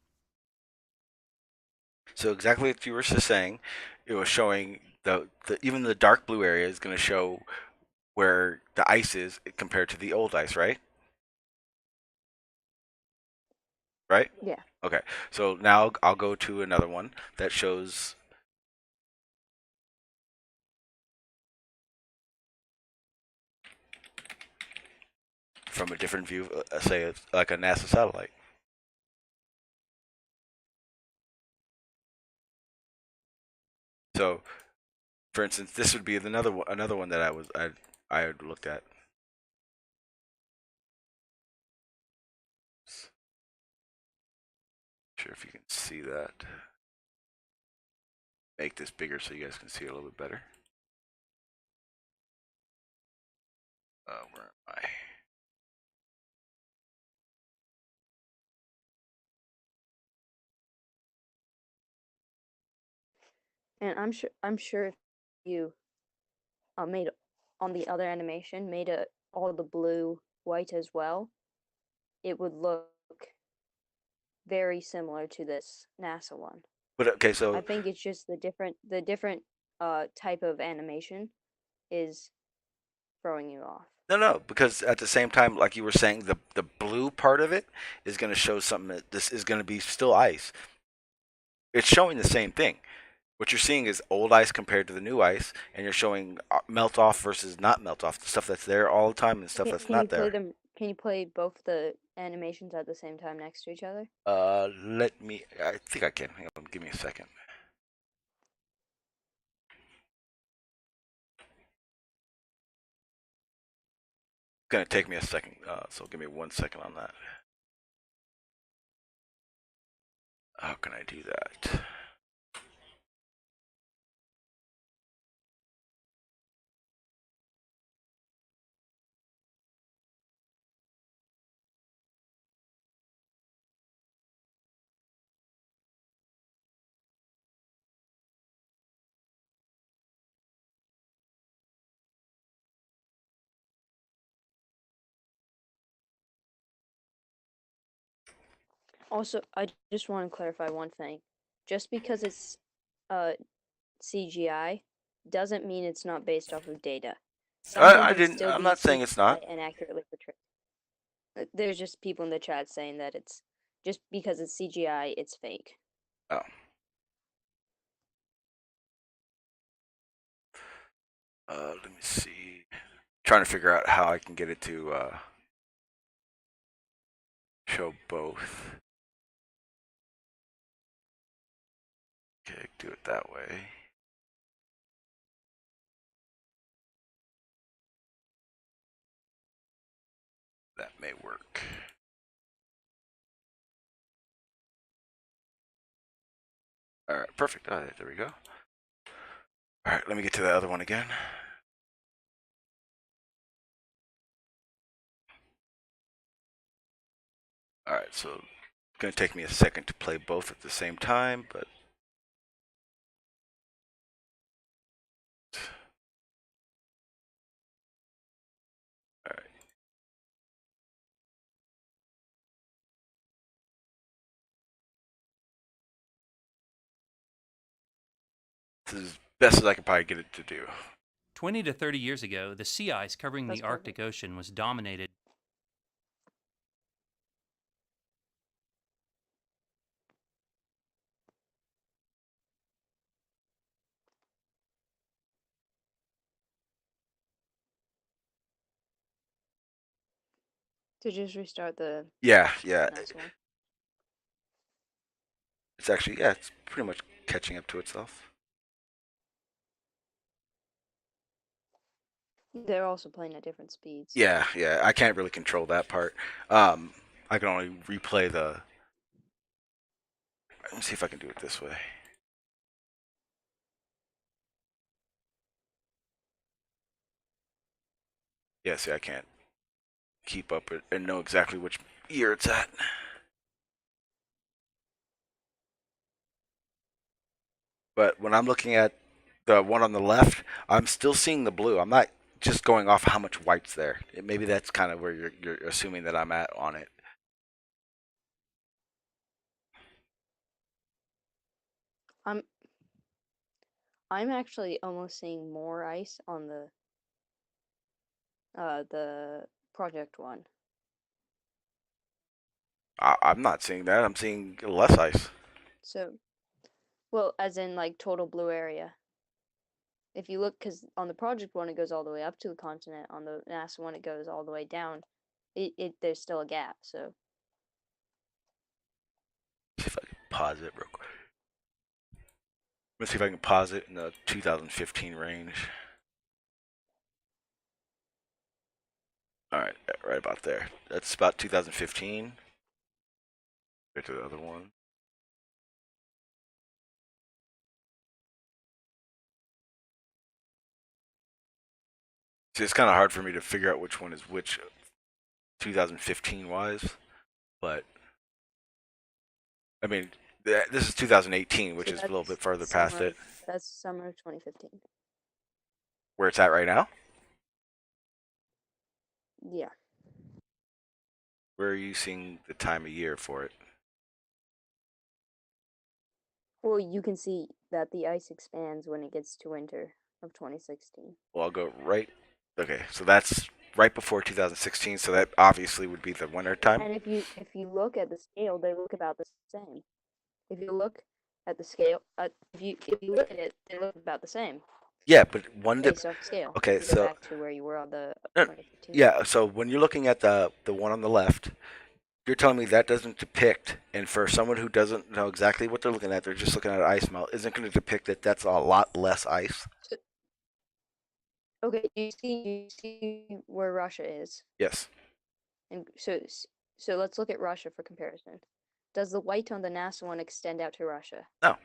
So exactly what you were just saying, it was showing even the dark blue area is going to show where the ice is compared to the old ice, right? Right? Yeah. Okay. So now I'll go to another one that shows from a different view, say it's like a NASA satellite. So, for instance, this would be another one that I had looked at. Sure if you can see that. Make this bigger so you guys can see it a little bit better. Where am I? And I'm sure if you made on the other animation made all the blue white as well, it would look very similar to this NASA one. But okay, so I think it's just the different type of animation is throwing you off. no, because at the same time, like you were saying, the blue part of it is going to show something that this is going to be still ice. It's showing the same thing. What you're seeing is old ice compared to the new ice, and you're showing melt off versus not melt off, the stuff that's there all the time and stuff that's Can not you play there. them? Can you play both the animations at the same time next to each other? Let me. I think I can. Hang on, give me a second. It's gonna take me a second, so give me 1 second on that. How can I do that? Also, I just want to clarify one thing. Just because it's CGI doesn't mean it's not based off of data. Something I can didn't. still I'm be not saying it's not. CGI and accurately portrayed. There's just people in the chat saying that it's just because it's CGI, it's fake. Oh. Let me see. Trying to figure out how I can get it to show both. Okay, do it that way. That may work. All right, perfect. All right, there we go. All right, let me get to the other one again. All right, so it's going to take me a second to play both at the same time, but all right. This is as best as I can probably get it to do. 20 to 30 years ago, the sea ice covering That's the Arctic Ocean was dominated. To just restart the Yeah. NASA one. It's actually, yeah, it's pretty much catching up to itself. They're also playing at different speeds. Yeah, I can't really control that part. I can only replay the. Let me see if I can do it this way. Yeah, see, I can't keep up with and know exactly which year it's at. But when I'm looking at the one on the left, I'm still seeing the blue. I'm not just going off how much white's there. Maybe that's kind of where you're assuming that I'm at on it. I'm actually almost seeing more ice on the project one. I'm not seeing that. I'm seeing less ice. So, well, as in like total blue area. If you look, because on the project one it goes all the way up to the continent. On the NASA one it goes all the way down. There's still a gap. So See if I can pause it real quick. Let's see if I can pause it in the 2015 range. All right, right about there. That's about 2015. Get to the other one. See, it's kind of hard for me to figure out which one is which 2015 wise, but I mean, this is 2018, which So is a little that's bit further past summer. it. That's summer of 2015. Where it's at right now? Yeah. Where are you seeing the time of year for it? Well, you can see that the ice expands when it gets to winter of 2016. Well, I'll go right. Okay, so that's right before 2016, so that obviously would be the winter time. And if you look at the scale, they look about the same. If you look at the scale, if you look at it, they look about the same Yeah, but one dip. based off scale. Okay, If you go so back to where you were on the no, 2015. yeah, so when you're looking at the one on the left, you're telling me that doesn't depict, and for someone who doesn't know exactly what they're looking at, they're just looking at ice melt, isn't going to depict that that's a lot less ice. Okay, you see where Russia is, Yes. and so let's look at Russia for comparison. Does the white on the NASA one extend out to Russia? No.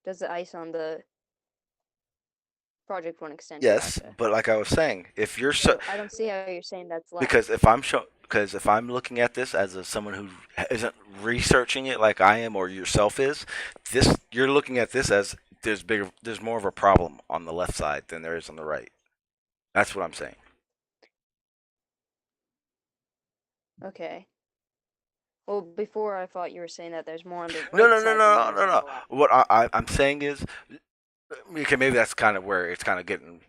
Does the ice on the project one extend Yes, to Russia? but like I was saying, if you're So I don't see how you're saying that's less. because if I'm looking at this as someone who isn't researching it like I am or yourself is, you're looking at this as there's more of a problem on the left side than there is on the right. That's what I'm saying. Okay. Well, before I thought you were saying that there's more on the right No, side than there is on the left. What I'm saying is, okay, maybe that's kind of where it's kind of getting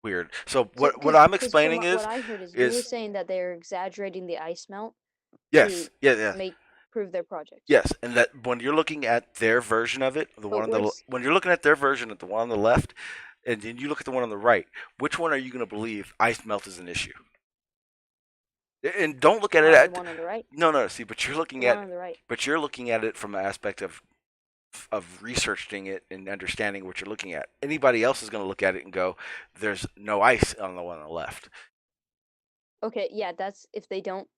weird. So what I'm explaining is, what I heard is you were saying that they're exaggerating the ice melt. Yes, yeah. Prove their project. Yes, and that when you're looking at their version of it, when you're looking at their version of the one on the left, and then you look at the one on the right, which one are you going to believe ice melt is an issue? And don't look at it The one on the right. No. See, but you're looking The at one on the right. but you're looking at it from the aspect of researching it and understanding what you're looking at. Anybody else is going to look at it and go, "There's no ice on the one on the left." Okay, yeah, that's if they don't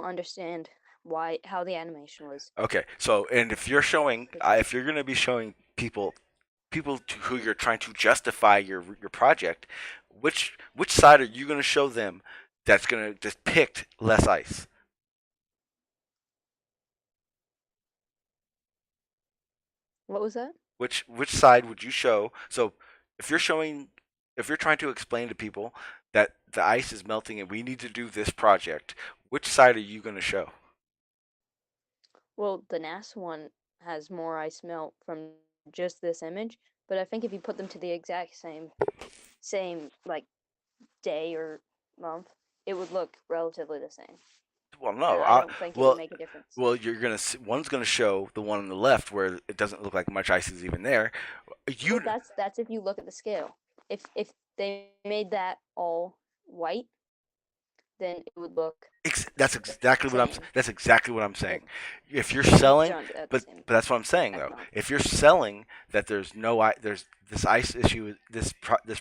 understand how the animation was. Okay, so and if you're showing, if you're going to be showing people who you're trying to justify your project, which side are you going to show them that's going to depict less ice? What was that? Which side would you show? So if you're trying to explain to people that the ice is melting and we need to do this project, which side are you going to show? Well, the NASA one has more ice melt from just this image, but I think if you put them to the exact same like day or month, it would look relatively the same. Well, no, I don't think it would make a difference. Well, you're gonna one's gonna show the one on the left where it doesn't look like much ice is even there. Well, that's if you look at the scale. If they made that all white, then it would look. That's exactly what I'm saying. If you're selling, but that's what I'm saying though. If you're selling that there's this ice issue, this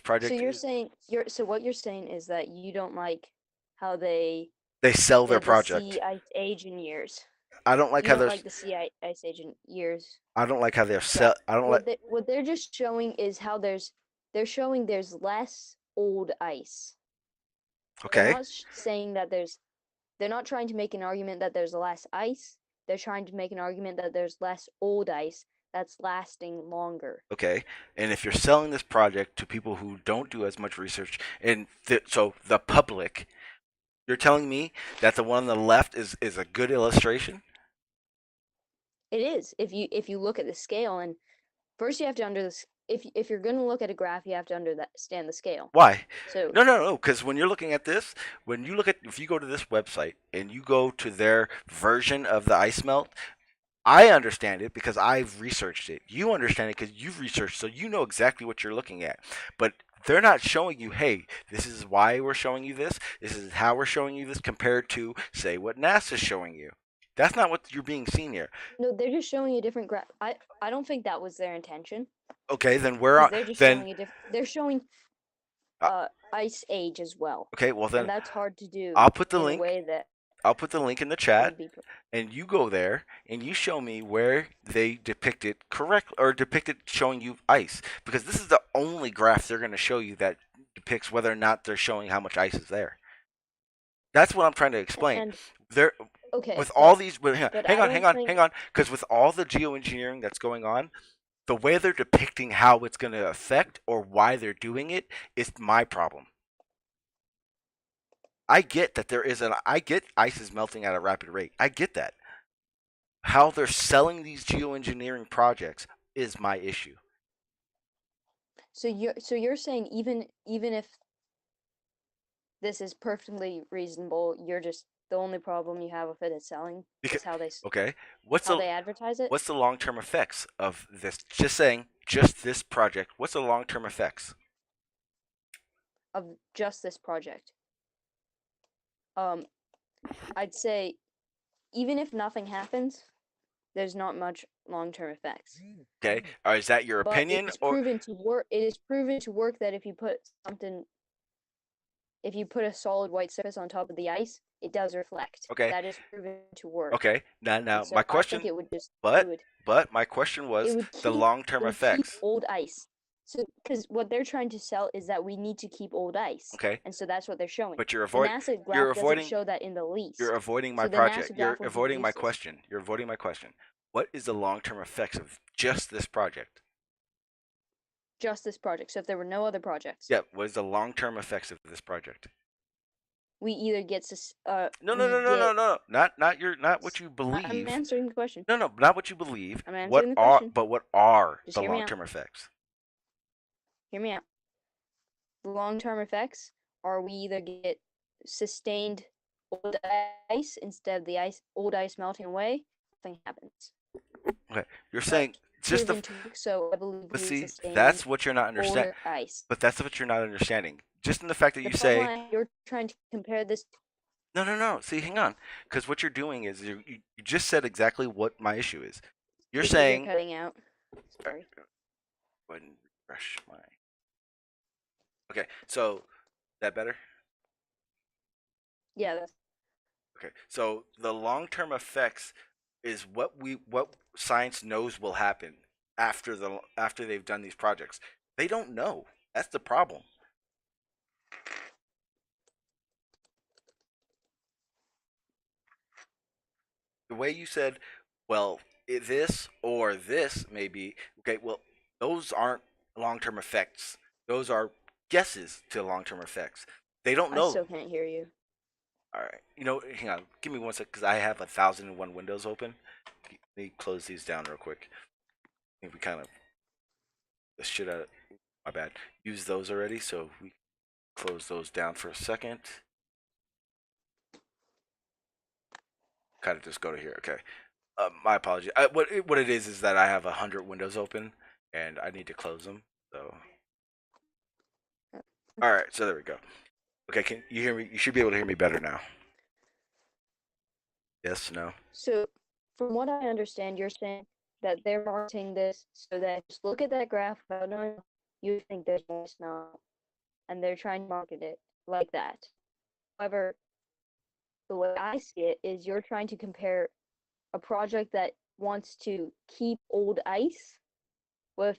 project. So so what you're saying is that you don't like how they sell their project. The sea ice age in years. I don't like how they're like the sea ice age in years. I don't like how they're sell. I don't like what they're just showing is how they're showing there's less old ice. Okay. They're not saying that they're not trying to make an argument that there's less ice. They're trying to make an argument that there's less old ice that's lasting longer. Okay, and if you're selling this project to people who don't do as much research, and so the public, you're telling me that the one on the left is a good illustration? It is. If you look at the scale, and first you have to if you're going to look at a graph, you have to understand the scale. Why? So No, because when you're looking at this, if you go to this website and you go to their version of the ice melt, I understand it because I've researched it. You understand it because you've researched, so you know exactly what you're looking at. But they're not showing you, hey, this is why we're showing you this. This is how we're showing you this compared to, say, what NASA's showing you. That's not what you're being seen here. No, they're just showing you a different graph. I don't think that was their intention. Okay, then they're showing ice age as well. Okay, well then and that's hard to do. I'll put the link. I'll put the link in the chat, and you go there and you show me where they depict it correctly or depicted showing you ice, because this is the only graph they're going to show you that depicts whether or not they're showing how much ice is there. That's what I'm trying to explain. And There, okay, with all these, but hang I on, don't think because with all the geoengineering that's going on, the way they're depicting how it's going to affect or why they're doing it is my problem. I get that I get ice is melting at a rapid rate. I get that. How they're selling these geoengineering projects is my issue. so. You're saying even if this is perfectly reasonable, you're just the only problem you have with it is selling. Because, Is how they okay, how they advertise it what's the long-term effects of this? Just saying, just this project. What's the long-term effects? of just this project. I'd say even if nothing happens, there's not much long-term effects. Okay, or is that your But opinion it's or proven to work. It is proven to work that if you put a solid white surface on top of the ice, it does reflect. okay? That is proven to work. Okay, now And so my I question, think it would just but it would but my question was would the keep long-term effects. old ice. So because what they're trying to sell is that we need to keep old ice. Okay, And so that's what they're showing. but The NASA graph doesn't show that in the least. you're avoiding my So the project. NASA You're graph would be avoiding my useless. question. You're avoiding my question. What is the long-term effects of just this project? Just this project. So if there were no other projects, Yeah, what is the long-term effects of this project? we either get No. Not what you I'm believe. answering the question. No, not what you believe. I'm answering the question. What are Just the hear me out. long-term effects? Hear me out. The long-term effects are we either get sustained old ice instead of the old ice melting away, nothing happens. Okay, you're saying just the. So I believe But we see, sustain that's what you're not understanding. older ice. But that's what you're not understanding. Just in the fact that The you say bottom line, you're trying to compare this. no. See, hang on, because what you're doing is you just said exactly what my issue is. You're because saying. You're cutting out. Sorry. Go ahead and refresh my. Okay, so that better? Yeah. That's, Okay, so the long-term effects is what science knows will happen after they've done these projects. They don't know. That's the problem. The way you said, well, this or this may be okay. Well, those aren't long-term effects. Those are guesses to long-term effects. They don't I know. still can't hear you. All right. Hang on. Give me 1 sec, because I have 1,001 windows open. Let me close these down real quick. I think we kind of the shit out of. My bad. Use those already, so we close those down for a second. Kind of just go to here. Okay. My apology. What it is that I have 100 windows open and I need to close them. So. All right. So there we go. Okay. Can you hear me? You should be able to hear me better now. Yes. No. So, from what I understand, you're saying that they're marketing this so that just look at that graph without knowing you think there's more snow, and they're trying to market it like that. However, the way I see it is you're trying to compare a project that wants to keep old ice with,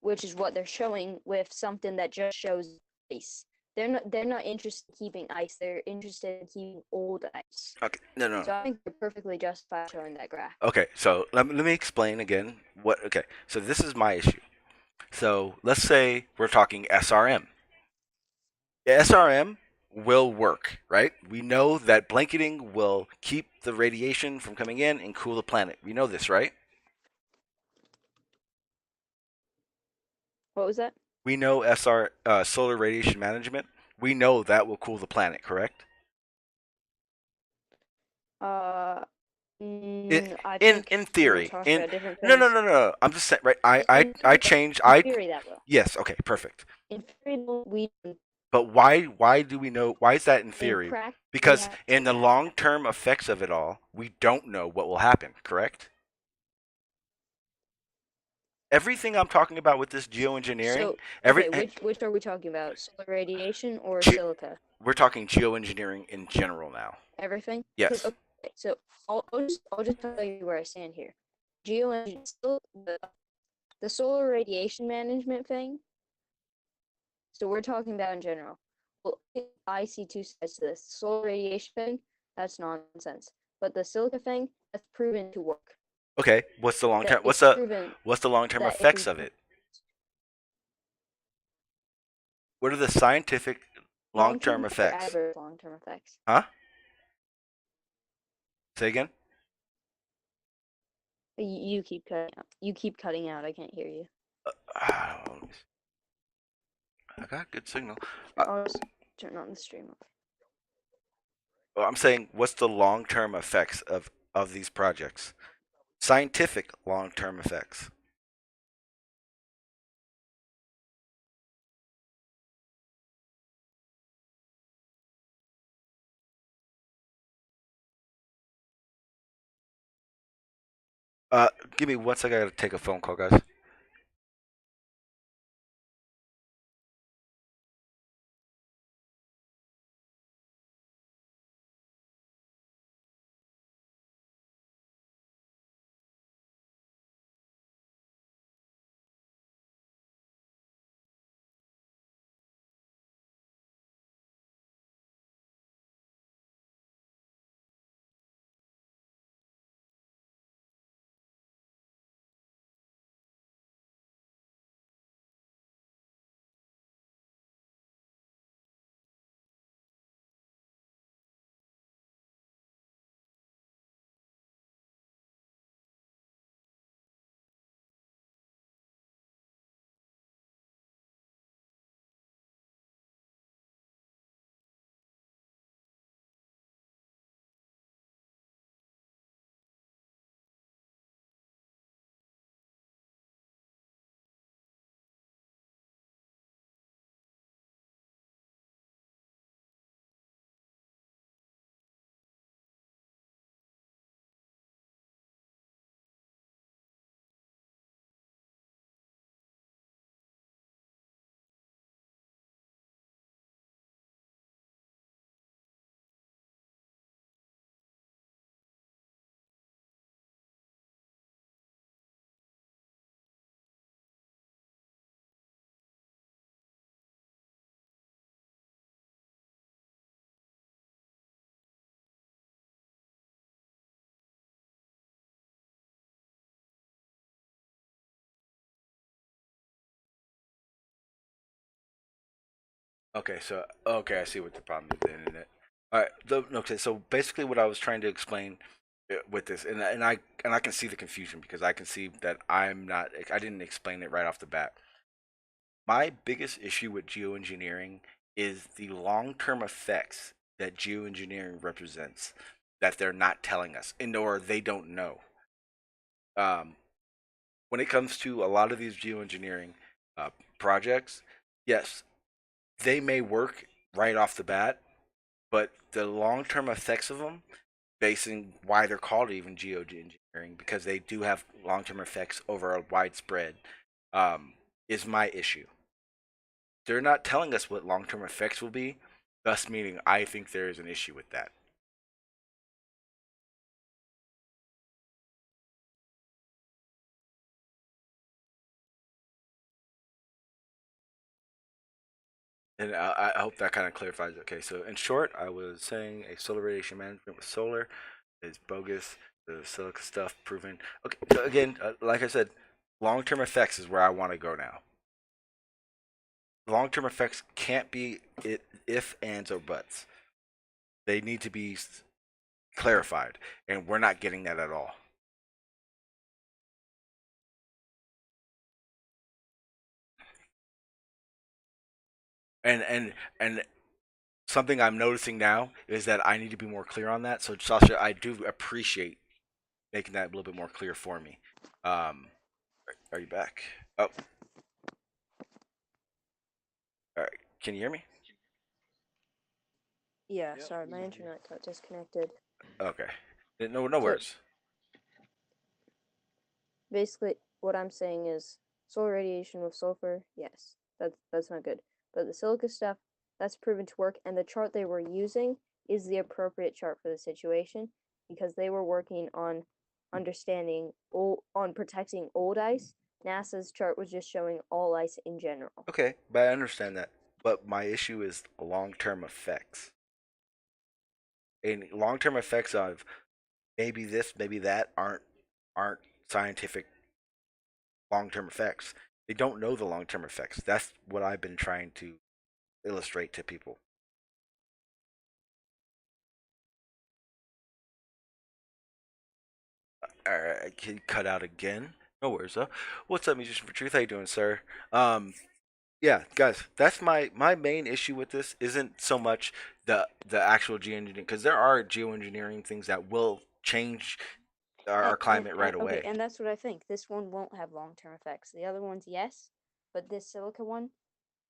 which is what they're showing, with something that just shows ice. They're not interested in keeping ice. They're interested in keeping old ice. Okay. No. So I think they're perfectly justified showing that graph. Okay. So let me explain again. Okay. So this is my issue. So let's say we're talking SRM. SRM will work, right? We know that blanketing will keep the radiation from coming in and cool the planet. We know this, right? What was that? We know solar radiation management. We know that will cool the planet, correct? I In think theory. we were talking about different No. things. I'm just saying, right? I changed. In theory, that will. Yes. Okay. Perfect. In theory, we. But why do we know? Why is that in theory? practice, we Because have in to the have- long-term effects of it all, we don't know what will happen, correct? Everything I'm talking about with this geoengineering, So, every okay, which are we talking about? Solar radiation or Ge- silica? we're talking geoengineering in general now. Everything? Yes. Okay, so I'll just tell you where I stand here. The solar radiation management thing So we're talking about in general. Well, I see two sides to this. Solar radiation thing, that's nonsense. But the silica thing, that's proven to work. Okay, what's the long term? It's proven What's the long term that if we effects of it? What are the scientific long term long-term or effects? adverse long-term effects. Huh? Say again. You keep cutting out. You keep cutting out. I can't hear you. I got good signal. I'll just turn on the stream. Well, I'm saying, what's the long term effects of these projects? Scientific long term effects. Give me 1 second. I gotta take a phone call, guys. Okay, I see what the problem is with the internet. All right, okay. So basically, what I was trying to explain with this, and I can see the confusion because I can see that I didn't explain it right off the bat. My biggest issue with geoengineering is the long-term effects that geoengineering represents that they're not telling us, and or they don't know. Um, when it comes to a lot of these geoengineering projects, yes, they may work right off the bat, but the long term effects of them, basing why they're called even geoengineering, because they do have long term effects over a widespread, is my issue. They're not telling us what long term effects will be, thus meaning I think there is an issue with that. And I hope that kind of clarifies. Okay, so in short, I was saying a solar radiation management with solar is bogus. The silica stuff proven. Okay, so again, like I said, long-term effects is where I want to go now. Long-term effects can't be if, ands, or buts. They need to be clarified, and we're not getting that at all. And something I'm noticing now is that I need to be more clear on that. So Sasha, I do appreciate making that a little bit more clear for me. Are you back? Oh, all right. Can you hear me? Yeah, sorry, my internet got disconnected. Okay. No worries. Basically, what I'm saying is solar radiation with sulfur, yes, that's not good. But the silica stuff, that's proven to work, and the chart they were using is the appropriate chart for the situation because they were working on on protecting old ice. NASA's chart was just showing all ice in general. Okay, but I understand that. but my issue is long-term effects. And long-term effects of maybe this, maybe that aren't scientific long-term effects. They don't know the long-term effects. That's what I've been trying to illustrate to people. Alright, I can cut out again. No worries though. What's up, Musician for Truth? How you doing, sir? Yeah, guys, that's my main issue with this isn't so much the actual geoengineering, because there are geoengineering things that will change our climate right away. Okay, and that's what I think. This one won't have long-term effects. The other ones, yes, but this silica one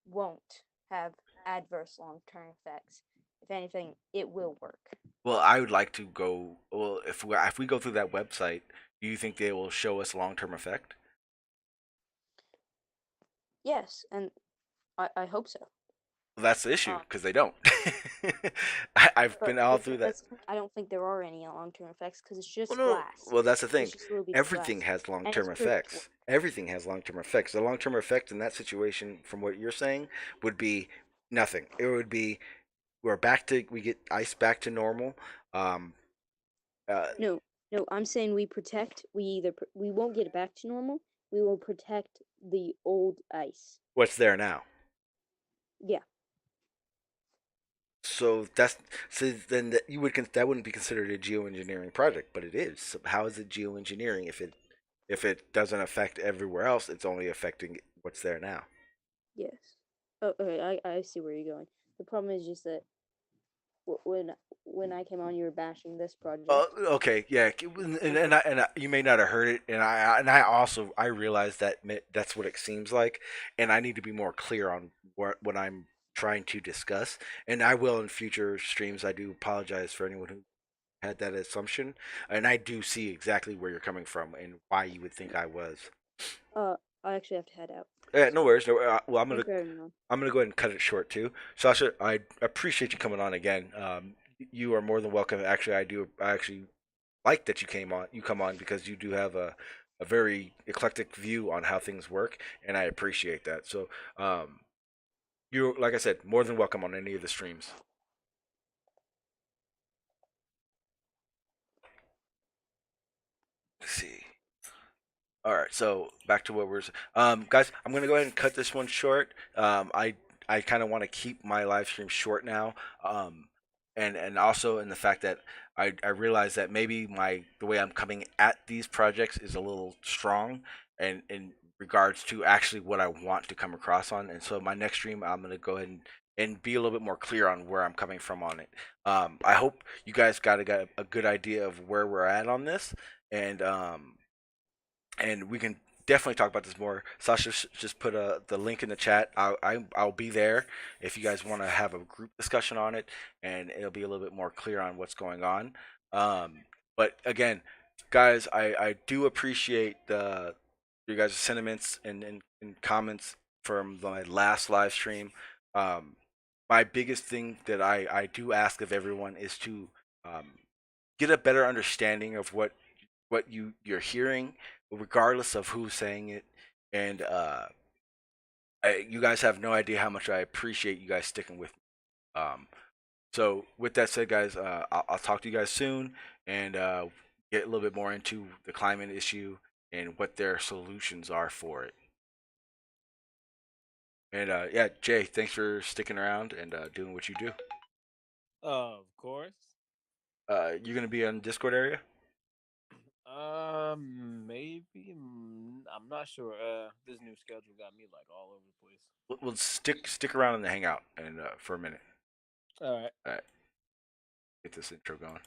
won't have adverse long-term effects. If anything, it will work. Well, I would like to go. Well, if we go through that website, do you think they will show us long-term effect? Yes, and I hope so. Well, that's the issue Um, because they don't. I've been all through that. I don't think there are any long-term effects because it's just Well, no, glass. well, that's the thing. It's just a little bit of Everything glass. has long-term it's proved to effects. Everything has long-term effects. The long-term effect in that situation, from what you're saying, would be nothing. It would be we get ice back to normal. Um, No, I'm saying we won't get it back to normal. We will protect the old ice. what's there now? Yeah. So then that wouldn't be considered a geoengineering project, but it is. So how is it geoengineering if it doesn't affect everywhere else? It's only affecting what's there now. Yes. Oh, okay. I see where you're going. The problem is just that when I came on, you were bashing this project. Okay, yeah, you may not have heard it, and I realize that that's what it seems like, and I need to be more clear on what I'm trying to discuss, and I will in future streams. I do apologize for anyone who had that assumption, and I do see exactly where you're coming from and why you would think I was. I actually have to head out. Yeah, no worries. No, well, I'm Thanks for having me on. gonna go ahead and cut it short too. Sasha, I appreciate you coming on again. You are more than welcome. Actually, I actually like that you come on because you do have a very eclectic view on how things work, and I appreciate that. So, you're, like I said, more than welcome on any of the streams. Let's see. All right, so back to what we're guys. I'm gonna go ahead and cut this one short. I kind of want to keep my live stream short now. And also in the fact that I realize that maybe the way I'm coming at these projects is a little strong, and in regards to actually what I want to come across on. And so my next stream, I'm gonna go ahead and be a little bit more clear on where I'm coming from on it. I hope you guys got a good idea of where we're at on this, and we can definitely talk about this more. Sasha just put the link in the chat. I'll be there if you guys want to have a group discussion on it, and it'll be a little bit more clear on what's going on. But again, guys, I do appreciate your guys' sentiments and comments from my last live stream. My biggest thing that I do ask of everyone is to get a better understanding of what you're hearing, regardless of who's saying it. And you guys have no idea how much I appreciate you guys sticking with me. So with that said, guys, I'll talk to you guys soon, and get a little bit more into the climate issue and what their solutions are for it. And yeah, Jay, thanks for sticking around and doing what you do. Of course. You gonna be on Discord area? Maybe. I'm not sure. This new schedule got me like all over the place. We'll stick around in the hangout and for a minute. All right. All right. Get this intro going.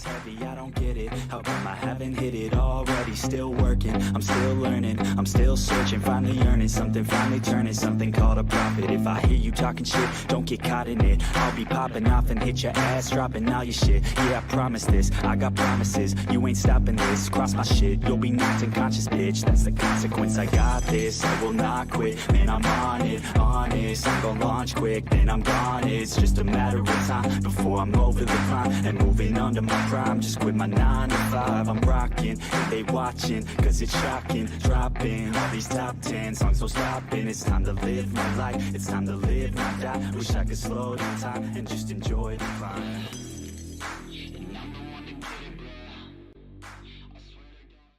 heavy, I don't get it. How come I haven't hit it already? Still working, I'm still learning, I'm still searching, finally earning something, finally turning something called a profit. If I hear you talking shit, don't get caught in it. I'll be popping off and hit your ass, dropping all your shit. Yeah, I promise this, I got promises. You ain't stopping this, cross my shit, you'll be knocked unconscious, bitch. That's the consequence, I got this, I will not quit. Man, I'm on it, honest. I'm gonna launch quick, then I'm gone. It's just a matter of time before I'm over the climb and moving under my prime. Just quit my 9 to 5, I'm rocking, and they watching, cause it's shocking. Dropping all these top 10 songs, so stopping. It's time to live my life, it's time to live, not die. Wish I could slow down time and just enjoy the climb.